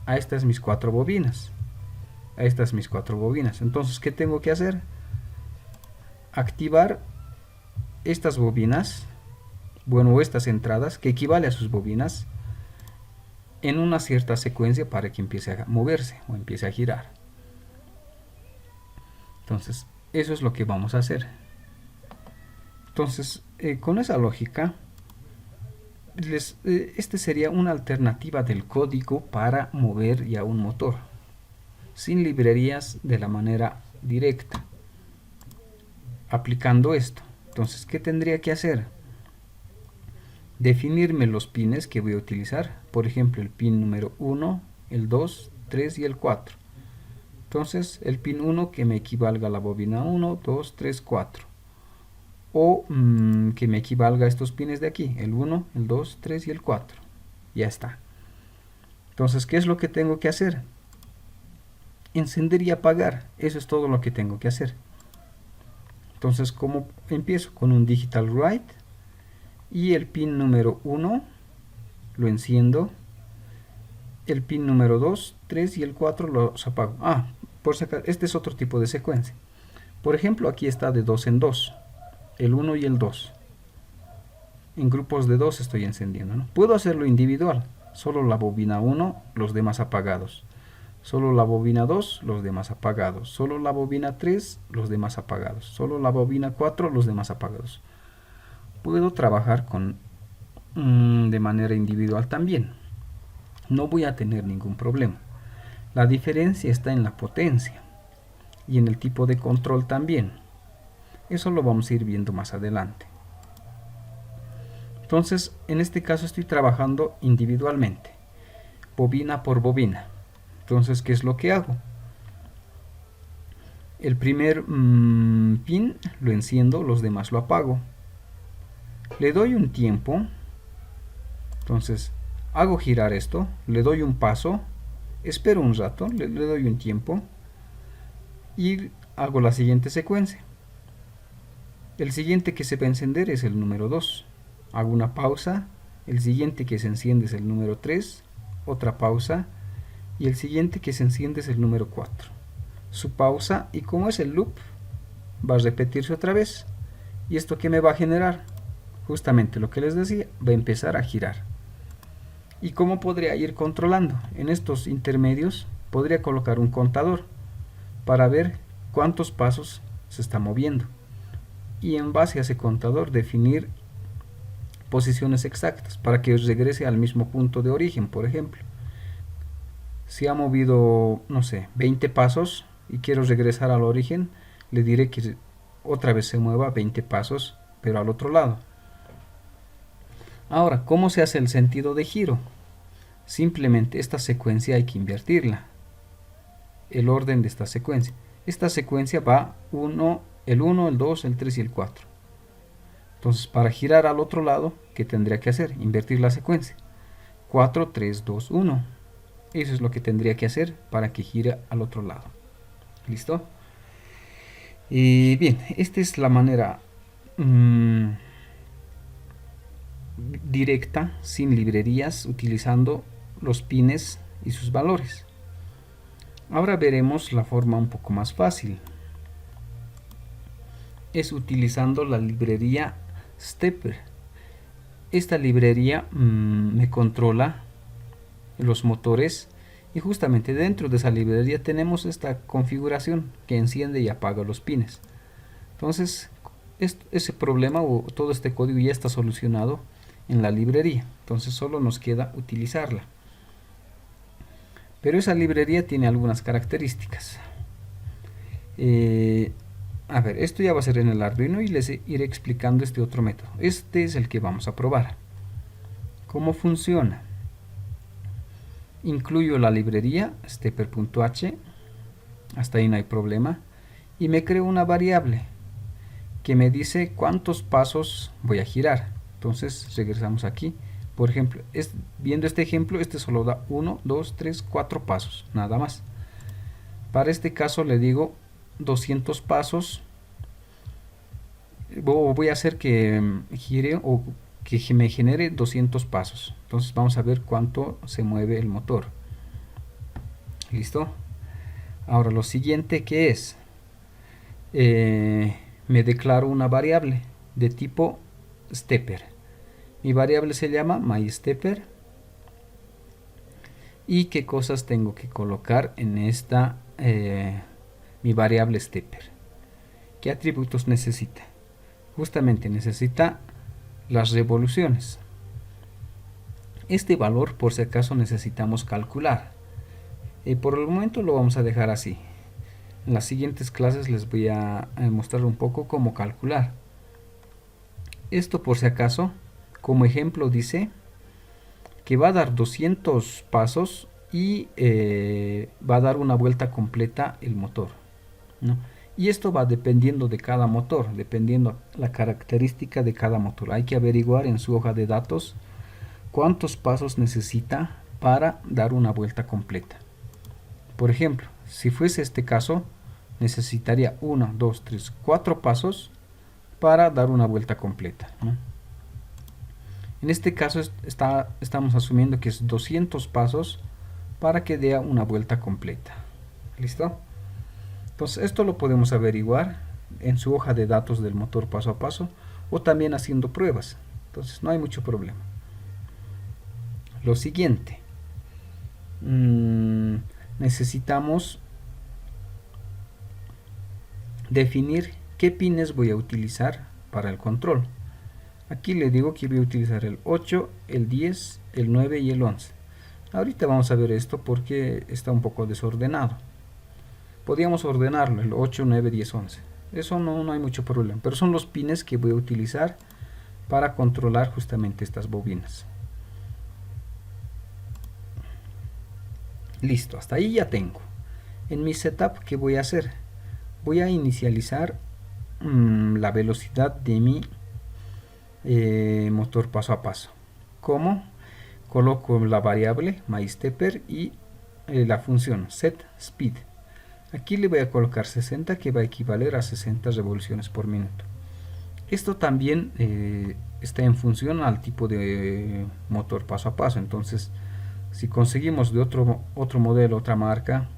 a estas mis 4 bobinas. A estas mis 4 bobinas. Entonces, ¿qué tengo que hacer? Activar estas bobinas, o estas entradas, que equivale a sus bobinas, en una cierta secuencia para que empiece a moverse o empiece a girar. Entonces, eso es lo que vamos a hacer. Entonces, con esa lógica, este sería una alternativa del código para mover ya un motor, sin librerías, de la manera directa, aplicando esto. Entonces, ¿qué tendría que hacer? Definirme los pines que voy a utilizar, por ejemplo, el pin número 1, el 2, 3 y el 4. Entonces, el pin 1 que me equivalga a la bobina 1, 2, 3, 4. O que me equivalga a estos pines de aquí, el 1, el 2, 3 y el 4. Ya está. Entonces, ¿qué es lo que tengo que hacer? Encender y apagar. Eso es todo lo que tengo que hacer. Entonces, ¿cómo empiezo? Con un digital write. Y el pin número 1 lo enciendo. El pin número 2, 3 y el 4 los apago. Por si acaso, este es otro tipo de secuencia. Por ejemplo, aquí está de 2 en 2. El 1 y el 2. En grupos de 2 estoy encendiendo, ¿no? Puedo hacerlo individual. Solo la bobina 1, los demás apagados. Solo la bobina 2, los demás apagados. Solo la bobina 3, los demás apagados. Solo la bobina 4, los demás apagados. Puedo trabajar de manera individual también. No voy a tener ningún problema. La diferencia está en la potencia y en el tipo de control también. Eso lo vamos a ir viendo más adelante. Entonces, en este caso estoy trabajando individualmente, bobina por bobina. Entonces, ¿qué es lo que hago? El primer pin lo enciendo, los demás lo apago. Le doy un tiempo. Entonces, hago girar esto, le doy un paso, espero un rato, le doy un tiempo y hago la siguiente secuencia. El siguiente que se va a encender es el número 2. Hago una pausa. El siguiente que se enciende es el número 3. Otra pausa. Y el siguiente que se enciende es el número 4. Su pausa, y como es el loop, va a repetirse otra vez. ¿Y esto qué me va a generar? Justamente lo que les decía, va a empezar a girar. ¿Y cómo podría ir controlando? En estos intermedios podría colocar un contador para ver cuántos pasos se está moviendo. Y en base a ese contador definir posiciones exactas para que regrese al mismo punto de origen. Por ejemplo, si ha movido, no sé, 20 pasos y quiero regresar al origen, le diré que otra vez se mueva 20 pasos, pero al otro lado. Ahora, ¿cómo se hace el sentido de giro? Simplemente esta secuencia hay que invertirla, el orden de esta secuencia. Esta secuencia va el 1, el 2, el 3 y el 4. Entonces, para girar al otro lado, ¿qué tendría que hacer? Invertir la secuencia. 4, 3, 2, 1. Eso es lo que tendría que hacer para que gire al otro lado. ¿Listo? Y bien, esta es la manera directa, sin librerías, utilizando los pines y sus valores. Ahora veremos la forma un poco más fácil. Es utilizando la librería Stepper. Esta librería me controla los motores y justamente dentro de esa librería tenemos esta configuración que enciende y apaga los pines. Entonces ese problema o todo este código ya está solucionado en la librería. Entonces solo nos queda utilizarla. Pero esa librería tiene algunas características. A ver, esto ya va a ser en el Arduino y les iré explicando este otro método. Este es el que vamos a probar. ¿Cómo funciona? Incluyo la librería stepper.h, hasta ahí no hay problema, y me creo una variable que me dice cuántos pasos voy a girar. Entonces regresamos aquí. Por ejemplo, viendo este ejemplo, este solo da 1, 2, 3, 4 pasos, nada más. Para este caso le digo 200 pasos. Voy a hacer que gire o que me genere 200 pasos. Entonces vamos a ver cuánto se mueve el motor. ¿Listo? Ahora lo siguiente que es, me declaro una variable de tipo stepper. Mi variable se llama myStepper. ¿Y qué cosas tengo que colocar en esta mi variable stepper? ¿Qué atributos necesita? Justamente necesita las revoluciones. Este valor, por si acaso, necesitamos calcular. Por el momento lo vamos a dejar así. En las siguientes clases les voy a mostrar un poco cómo calcular. Esto, por si acaso, como ejemplo dice que va a dar 200 pasos y va a dar una vuelta completa el motor, ¿no? Y esto va dependiendo de cada motor, dependiendo la característica de cada motor. Hay que averiguar en su hoja de datos cuántos pasos necesita para dar una vuelta completa. Por ejemplo, si fuese este caso, necesitaría 1, 2, 3, 4 pasos para dar una vuelta completa, ¿no? En este caso estamos asumiendo que es 200 pasos para que dé una vuelta completa. ¿Listo? Entonces esto lo podemos averiguar en su hoja de datos del motor paso a paso o también haciendo pruebas. Entonces no hay mucho problema. Lo siguiente, necesitamos definir qué pines voy a utilizar para el control. Aquí le digo que voy a utilizar el 8, el 10, el 9 y el 11. Ahorita vamos a ver esto porque está un poco desordenado. Podríamos ordenarlo, el 8, 9, 10, 11. Eso no hay mucho problema, pero son los pines que voy a utilizar para controlar justamente estas bobinas. Listo, hasta ahí ya tengo. En mi setup, ¿qué voy a hacer? Voy a inicializar la velocidad de mi motor paso a paso. ¿Cómo? Coloco la variable MyStepper y la función setSpeed. Aquí le voy a colocar 60, que va a equivaler a 60 revoluciones por minuto. Esto también está en función al tipo de motor paso a paso. Entonces, si conseguimos de otro modelo, otra marca,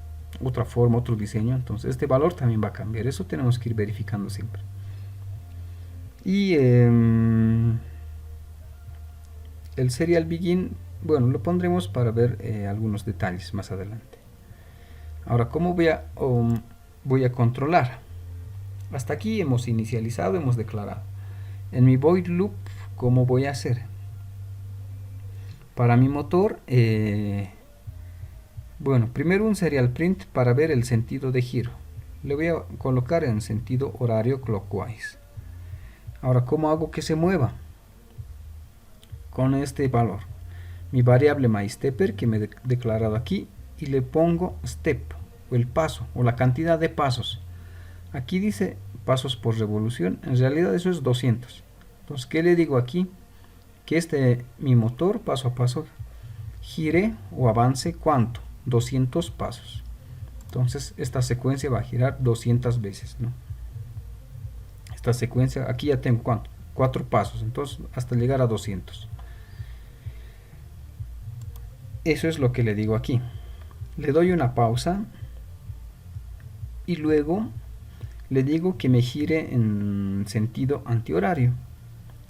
otra forma, otro diseño, entonces este valor también va a cambiar. Eso tenemos que ir verificando siempre. Y el serial begin, bueno, lo pondremos para ver algunos detalles más adelante. Ahora, ¿cómo voy a controlar? Hasta aquí hemos inicializado, hemos declarado. En mi void loop, ¿cómo voy a hacer? Para mi motor, bueno, primero un serial print para ver el sentido de giro. Le voy a colocar en sentido horario clockwise. Ahora, ¿cómo hago que se mueva? Con este valor. Mi variable MyStepper que me he declarado aquí y le pongo step o el paso o la cantidad de pasos. Aquí dice pasos por revolución, en realidad eso es 200. Entonces, ¿qué le digo aquí? Que mi motor paso a paso gire o avance ¿cuánto? 200 pasos. Entonces esta secuencia va a girar 200 veces, ¿no? Esta secuencia, aquí ya tengo ¿cuánto? 4 pasos, entonces hasta llegar a 200. Eso es lo que le digo aquí. Le doy una pausa y luego le digo que me gire en sentido antihorario.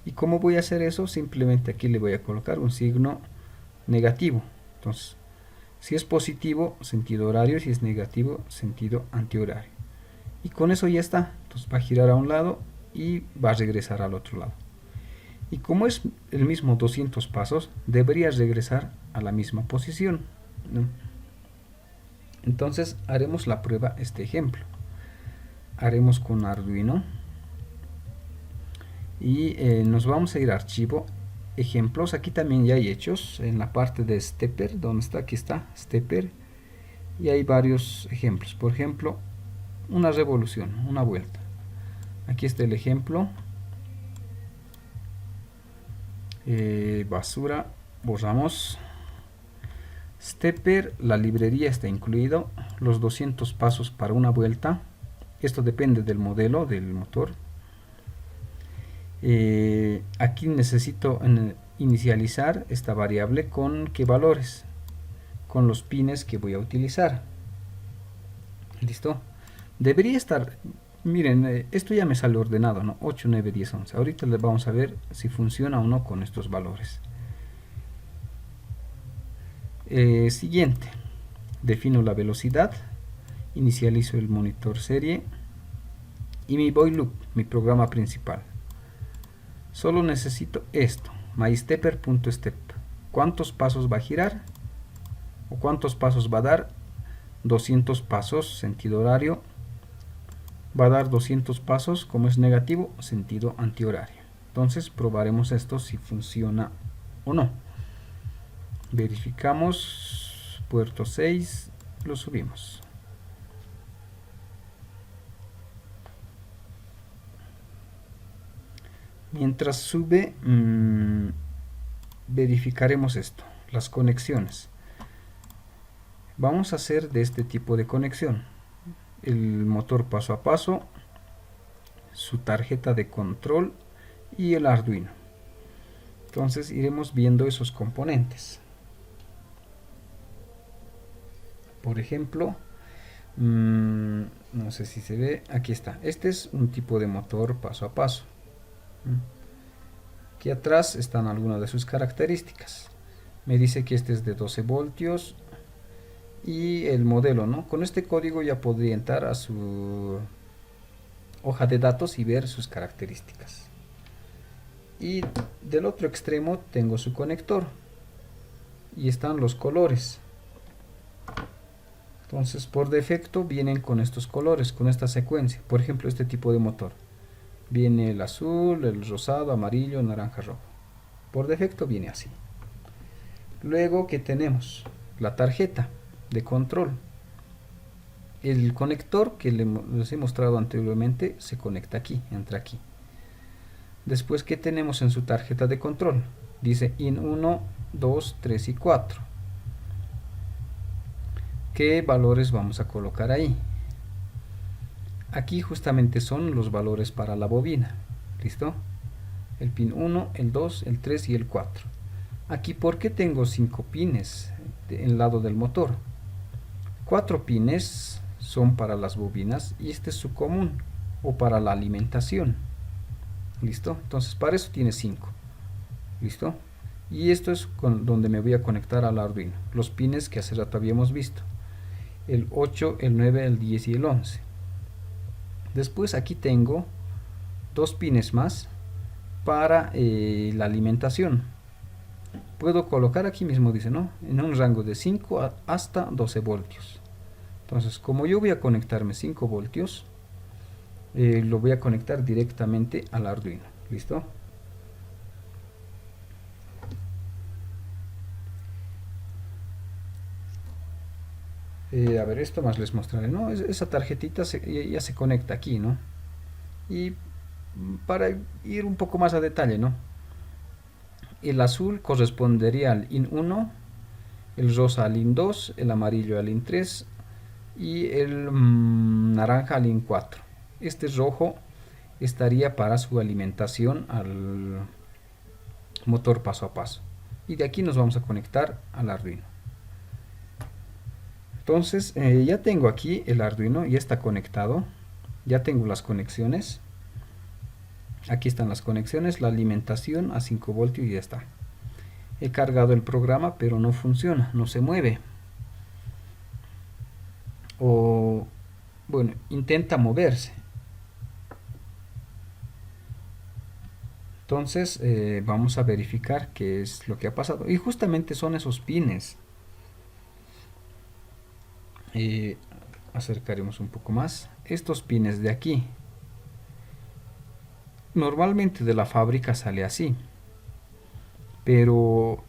¿Y cómo voy a hacer eso? Simplemente aquí le voy a colocar un signo negativo. Entonces, si es positivo, sentido horario; si es negativo, sentido antihorario. Y con eso ya está. Entonces va a girar a un lado y va a regresar al otro lado. Y como es el mismo 200 pasos, debería regresar a la misma posición, ¿no? Entonces haremos la prueba, este ejemplo. Haremos con Arduino. Y nos vamos a ir a archivo, ejemplos. Aquí también ya hay hechos en la parte de Stepper. ¿Dónde está? Aquí está Stepper. Y hay varios ejemplos. Por ejemplo, una revolución, una vuelta. Aquí está el ejemplo. Basura, borramos. Stepper, la librería está incluido. Los 200 pasos para una vuelta. Esto depende del modelo del motor. Aquí necesito inicializar esta variable con qué valores, con los pines que voy a utilizar. Listo. Debería estar, miren, esto ya me sale ordenado, ¿no? 8, 9, 10, 11. Ahorita les vamos a ver si funciona o no con estos valores. Siguiente, defino la velocidad, inicializo el monitor serie y mi void loop, mi programa principal. Solo necesito esto, mystepper.step. ¿Cuántos pasos va a girar? ¿O cuántos pasos va a dar? 200 pasos, sentido horario. Va a dar 200 pasos, como es negativo, sentido antihorario. Entonces probaremos esto si funciona o no. Verificamos, puerto 6, lo subimos. Mientras sube, verificaremos esto, las conexiones. Vamos a hacer de este tipo de conexión el motor paso a paso, su tarjeta de control y el Arduino. Entonces iremos viendo esos componentes. Por ejemplo, no sé si se ve, aquí está. Este es un tipo de motor paso a paso. Aquí atrás están algunas de sus características. Me dice que este es de 12 voltios y el modelo, ¿no? Con este código ya podría entrar a su hoja de datos y ver sus características. Y del otro extremo tengo su conector y están los colores. Entonces por defecto vienen con estos colores, con esta secuencia. Por ejemplo, este tipo de motor viene el azul, el rosado, amarillo, naranja, rojo. Por defecto viene así. Luego, ¿qué tenemos? La tarjeta de control. El conector que les he mostrado anteriormente se conecta aquí, entra aquí. Después, ¿qué tenemos en su tarjeta de control? Dice IN 1, 2, 3 y 4. ¿Qué valores vamos a colocar ahí? Aquí justamente son los valores para la bobina. ¿Listo? El pin 1, el 2, el 3 y el 4. Aquí, ¿por qué tengo 5 pines en el lado del motor? 4 pines son para las bobinas y este es su común, o para la alimentación. ¿Listo? Entonces para eso tiene 5. ¿Listo? Y esto es donde me voy a conectar al Arduino. Los pines que hace rato habíamos visto. El 8, el 9, el 10 y el 11. Después aquí tengo 2 pines más para la alimentación. Puedo colocar aquí mismo, dice, ¿no? En un rango de 5 hasta 12 voltios. Entonces, como yo voy a conectarme 5 voltios, lo voy a conectar directamente al Arduino. ¿Listo? A ver, esto más les mostraré, ¿no? Esa tarjetita ya se conecta aquí, ¿no? Y para ir un poco más a detalle, ¿no? El azul correspondería al IN 1, el rosa al IN 2, el amarillo al IN 3 y el naranja al IN 4. Este rojo estaría para su alimentación al motor paso a paso. Y de aquí nos vamos a conectar al Arduino. Entonces ya tengo aquí el Arduino, ya está conectado. Ya tengo las conexiones. Aquí están las conexiones, la alimentación a 5 voltios y ya está. He cargado el programa, pero no funciona, no se mueve. O, bueno, intenta moverse. Entonces vamos a verificar qué es lo que ha pasado. Y justamente son esos pines. Acercaremos un poco más. Estos pines de aquí. Normalmente de la fábrica sale así. Pero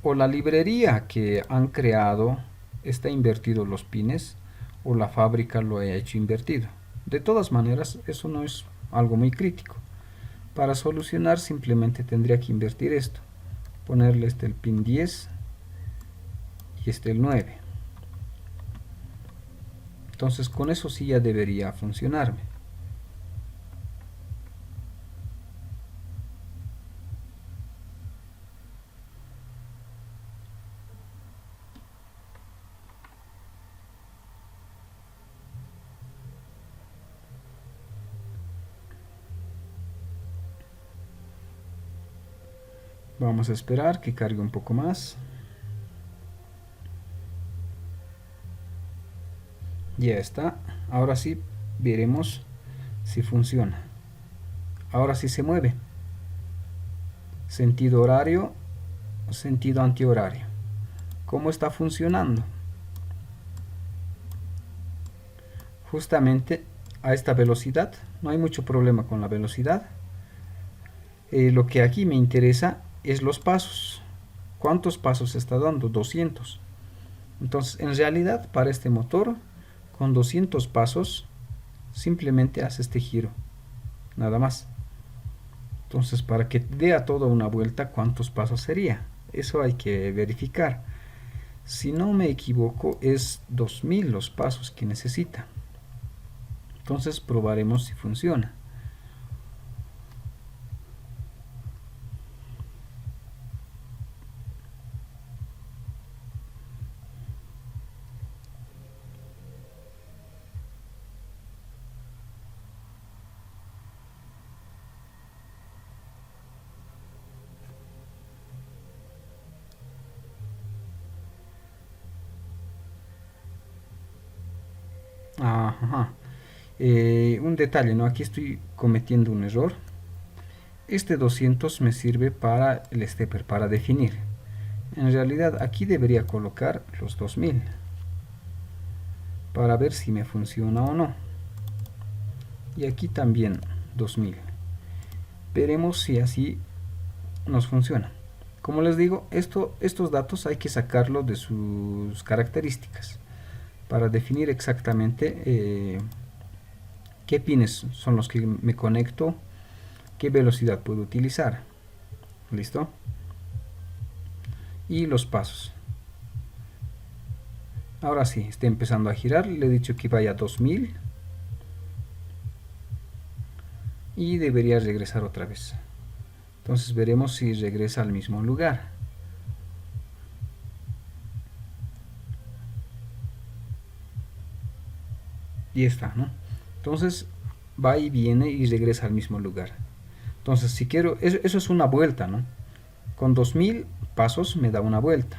o la librería que han creado está invertido los pines, o la fábrica lo ha hecho invertido. De todas maneras, eso no es algo muy crítico. Para solucionar simplemente tendría que invertir esto. Ponerle este el pin 10 y este el 9. Entonces con eso sí ya debería funcionarme. Vamos a esperar que cargue un poco más. Ya está. Ahora sí veremos si funciona. Ahora sí se mueve. Sentido horario, sentido antihorario. ¿Cómo está funcionando? Justamente a esta velocidad. No hay mucho problema con la velocidad. Lo que aquí me interesa es los pasos. ¿Cuántos pasos está dando? 200. Entonces, en realidad, para este motor, con 200 pasos, simplemente hace este giro. Nada más. Entonces, para que dé a toda una vuelta, ¿cuántos pasos sería? Eso hay que verificar. Si no me equivoco, es 2000 los pasos que necesita. Entonces, probaremos si funciona. Ajá. Un detalle, ¿no? Aquí estoy cometiendo un error. Este 200 me sirve para el stepper, para definir. En realidad aquí debería colocar los 2000 para ver si me funciona o no. Y aquí también 2000. Veremos si así nos funciona. Como les digo, estos datos hay que sacarlos de sus características para definir exactamente qué pines son los que me conecto, qué velocidad puedo utilizar. ¿Listo? Y los pasos. Ahora sí, está empezando a girar. Le he dicho que vaya a 2000 y debería regresar otra vez. Entonces veremos si regresa al mismo lugar. Y está, ¿no? Entonces va y viene y regresa al mismo lugar. Entonces si quiero, eso es una vuelta, ¿no? Con 2000 pasos me da una vuelta.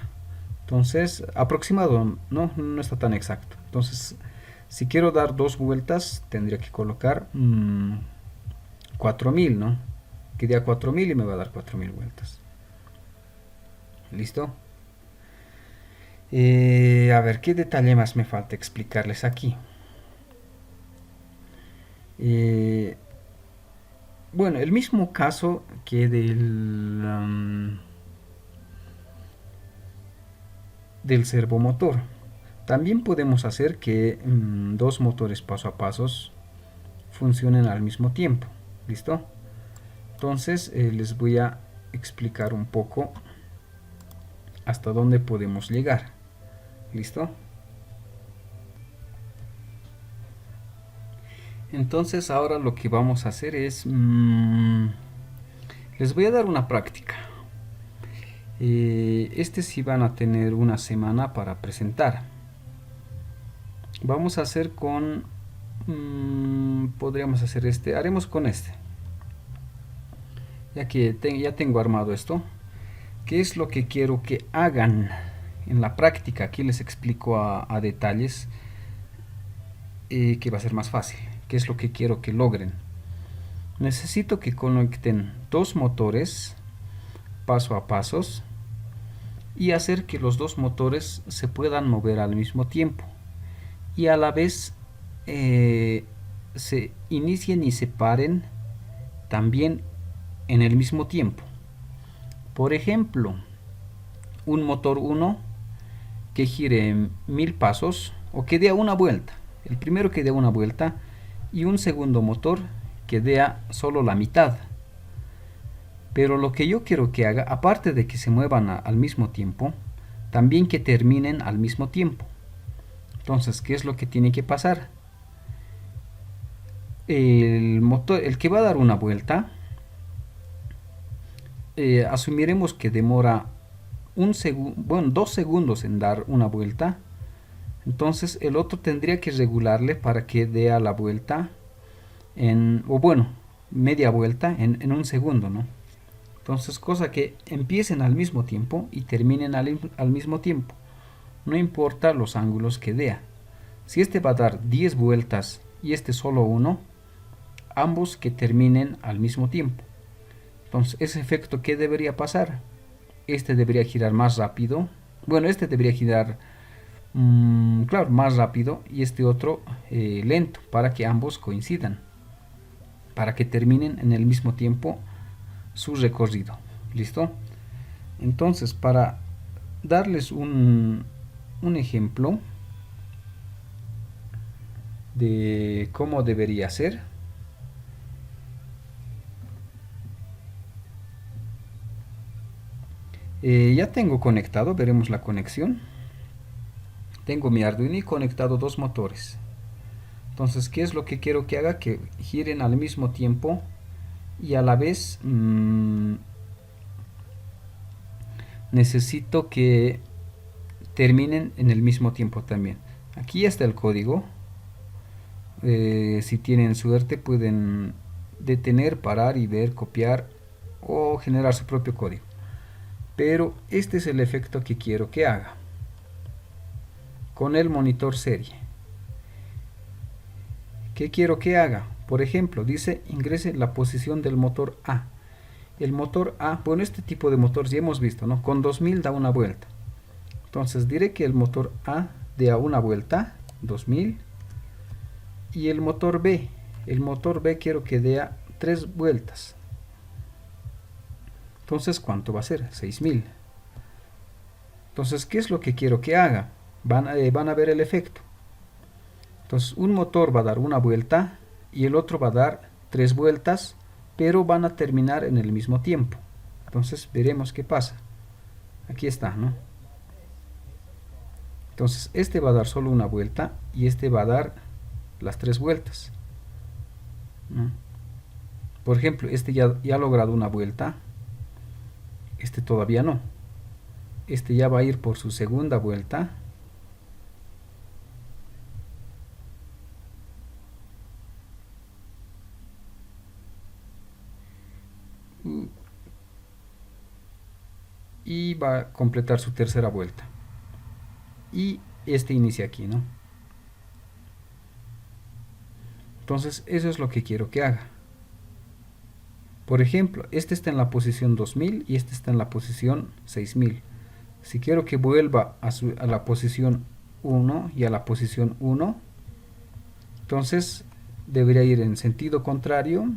Entonces, aproximado, no está tan exacto. Entonces, si quiero dar dos vueltas, tendría que colocar 4000, ¿no? Que dé a 4000 y me va a dar 4000 vueltas. ¿Listo? A ver, ¿qué detalle más me falta explicarles aquí? Bueno, el mismo caso que del servomotor. También podemos hacer que dos motores paso a paso funcionen al mismo tiempo. ¿Listo? Entonces les voy a explicar un poco hasta dónde podemos llegar. ¿Listo? Entonces ahora lo que vamos a hacer es les voy a dar una práctica. Sí van a tener una semana para presentar. Vamos a hacer con podríamos hacer haremos con ya que ya tengo armado esto. ¿Qué es lo que quiero que hagan en la práctica? Aquí les explico a detalles que va a ser más fácil. ¿Qué es lo que quiero que logren? Necesito que conecten dos motores paso a pasos y hacer que los dos motores se puedan mover al mismo tiempo y a la vez se inicien y se paren también en el mismo tiempo. Por ejemplo, un motor 1 que gire 1000 pasos o que dé una vuelta, el primero que dé una vuelta, y un segundo motor que dé solo la mitad. Pero lo que yo quiero que haga, aparte de que se muevan al mismo tiempo, también que terminen al mismo tiempo. Entonces, ¿qué es lo que tiene que pasar? El motor, el que va a dar una vuelta, asumiremos que demora 2 segundos en dar una vuelta. Entonces el otro tendría que regularle para que dé a la vuelta media vuelta en un segundo, ¿no? Entonces, cosa que empiecen al mismo tiempo y terminen al mismo tiempo. No importa los ángulos que dé. Si este va a dar 10 vueltas y este solo uno, ambos que terminen al mismo tiempo. Entonces, ese efecto, ¿qué debería pasar? Este debería girar más rápido. Bueno, este debería girar, claro, más rápido, y este otro lento, para que ambos coincidan, para que terminen en el mismo tiempo su recorrido. ¿Listo? Entonces, para darles un ejemplo de cómo debería ser, ya tengo conectado, veremos la conexión. Tengo mi Arduino y conectado dos motores. Entonces, ¿qué es lo que quiero que haga? Que giren al mismo tiempo y a la vez necesito que terminen en el mismo tiempo también. Aquí está el código. Si tienen suerte pueden detener, parar y ver, copiar o generar su propio código. Pero este es el efecto que quiero que haga con el monitor serie. ¿Qué quiero que haga? Por ejemplo, dice ingrese la posición del motor A. El motor A, bueno, este tipo de motor ya hemos visto, ¿no? Con 2000 da una vuelta. Entonces diré que el motor A dé una vuelta, 2000. Y el motor B quiero que dé 3 vueltas. Entonces, ¿cuánto va a ser? 6000. Entonces, ¿qué es lo que quiero que haga? Van a ver el efecto. Entonces, un motor va a dar una vuelta y el otro va a dar 3 vueltas, pero van a terminar en el mismo tiempo. Entonces, veremos qué pasa. Aquí está, ¿no? Entonces, este va a dar solo una vuelta y este va a dar las 3 vueltas, ¿no? Por ejemplo, este ya ha logrado una vuelta, este todavía no. Este ya va a ir por su segunda vuelta. Y va a completar su tercera vuelta. Y este inicia aquí, ¿no? Entonces, eso es lo que quiero que haga. Por ejemplo, este está en la posición 2000 y este está en la posición 6000. Si quiero que vuelva a la posición 1 y a la posición 1, entonces debería ir en sentido contrario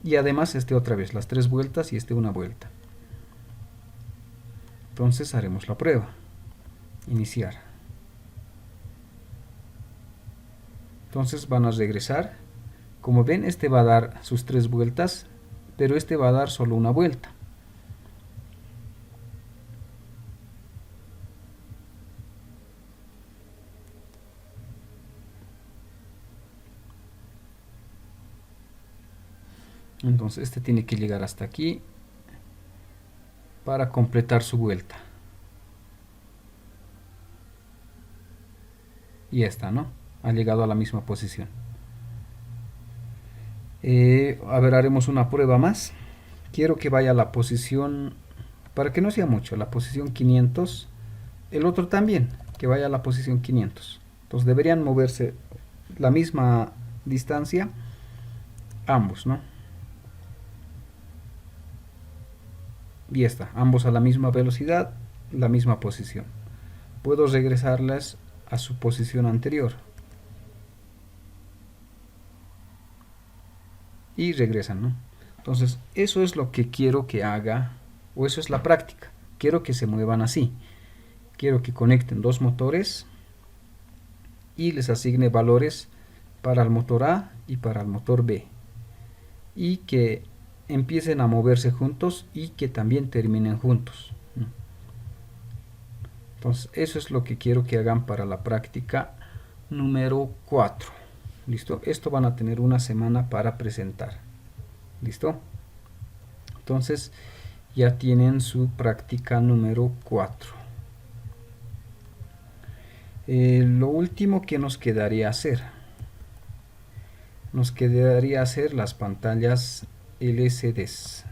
y además este otra vez, las 3 vueltas y este una vuelta. Entonces haremos la prueba. Iniciar. Entonces van a regresar. Como ven, este va a dar sus 3 vueltas, pero este va a dar solo una vuelta. Entonces este tiene que llegar hasta aquí para completar su vuelta. Y esta, ¿no? Ha llegado a la misma posición. A ver, haremos una prueba más. Quiero que vaya a la posición, para que no sea mucho, la posición 500. El otro también, que vaya a la posición 500. Entonces deberían moverse la misma distancia ambos, ¿no? Y está, ambos a la misma velocidad, la misma posición. Puedo regresarlas a su posición anterior. Y regresan, ¿no? Entonces, eso es lo que quiero que haga, o eso es la práctica. Quiero que se muevan así. Quiero que conecten dos motores y les asigne valores para el motor A y para el motor B. Y que empiecen a moverse juntos y que también terminen juntos. Entonces, eso es lo que quiero que hagan para la práctica número 4. ¿Listo? Esto van a tener una semana para presentar. ¿Listo? Entonces, ya tienen su práctica número 4. Lo último que nos quedaría hacer. Nos quedaría hacer las pantallas LCDs.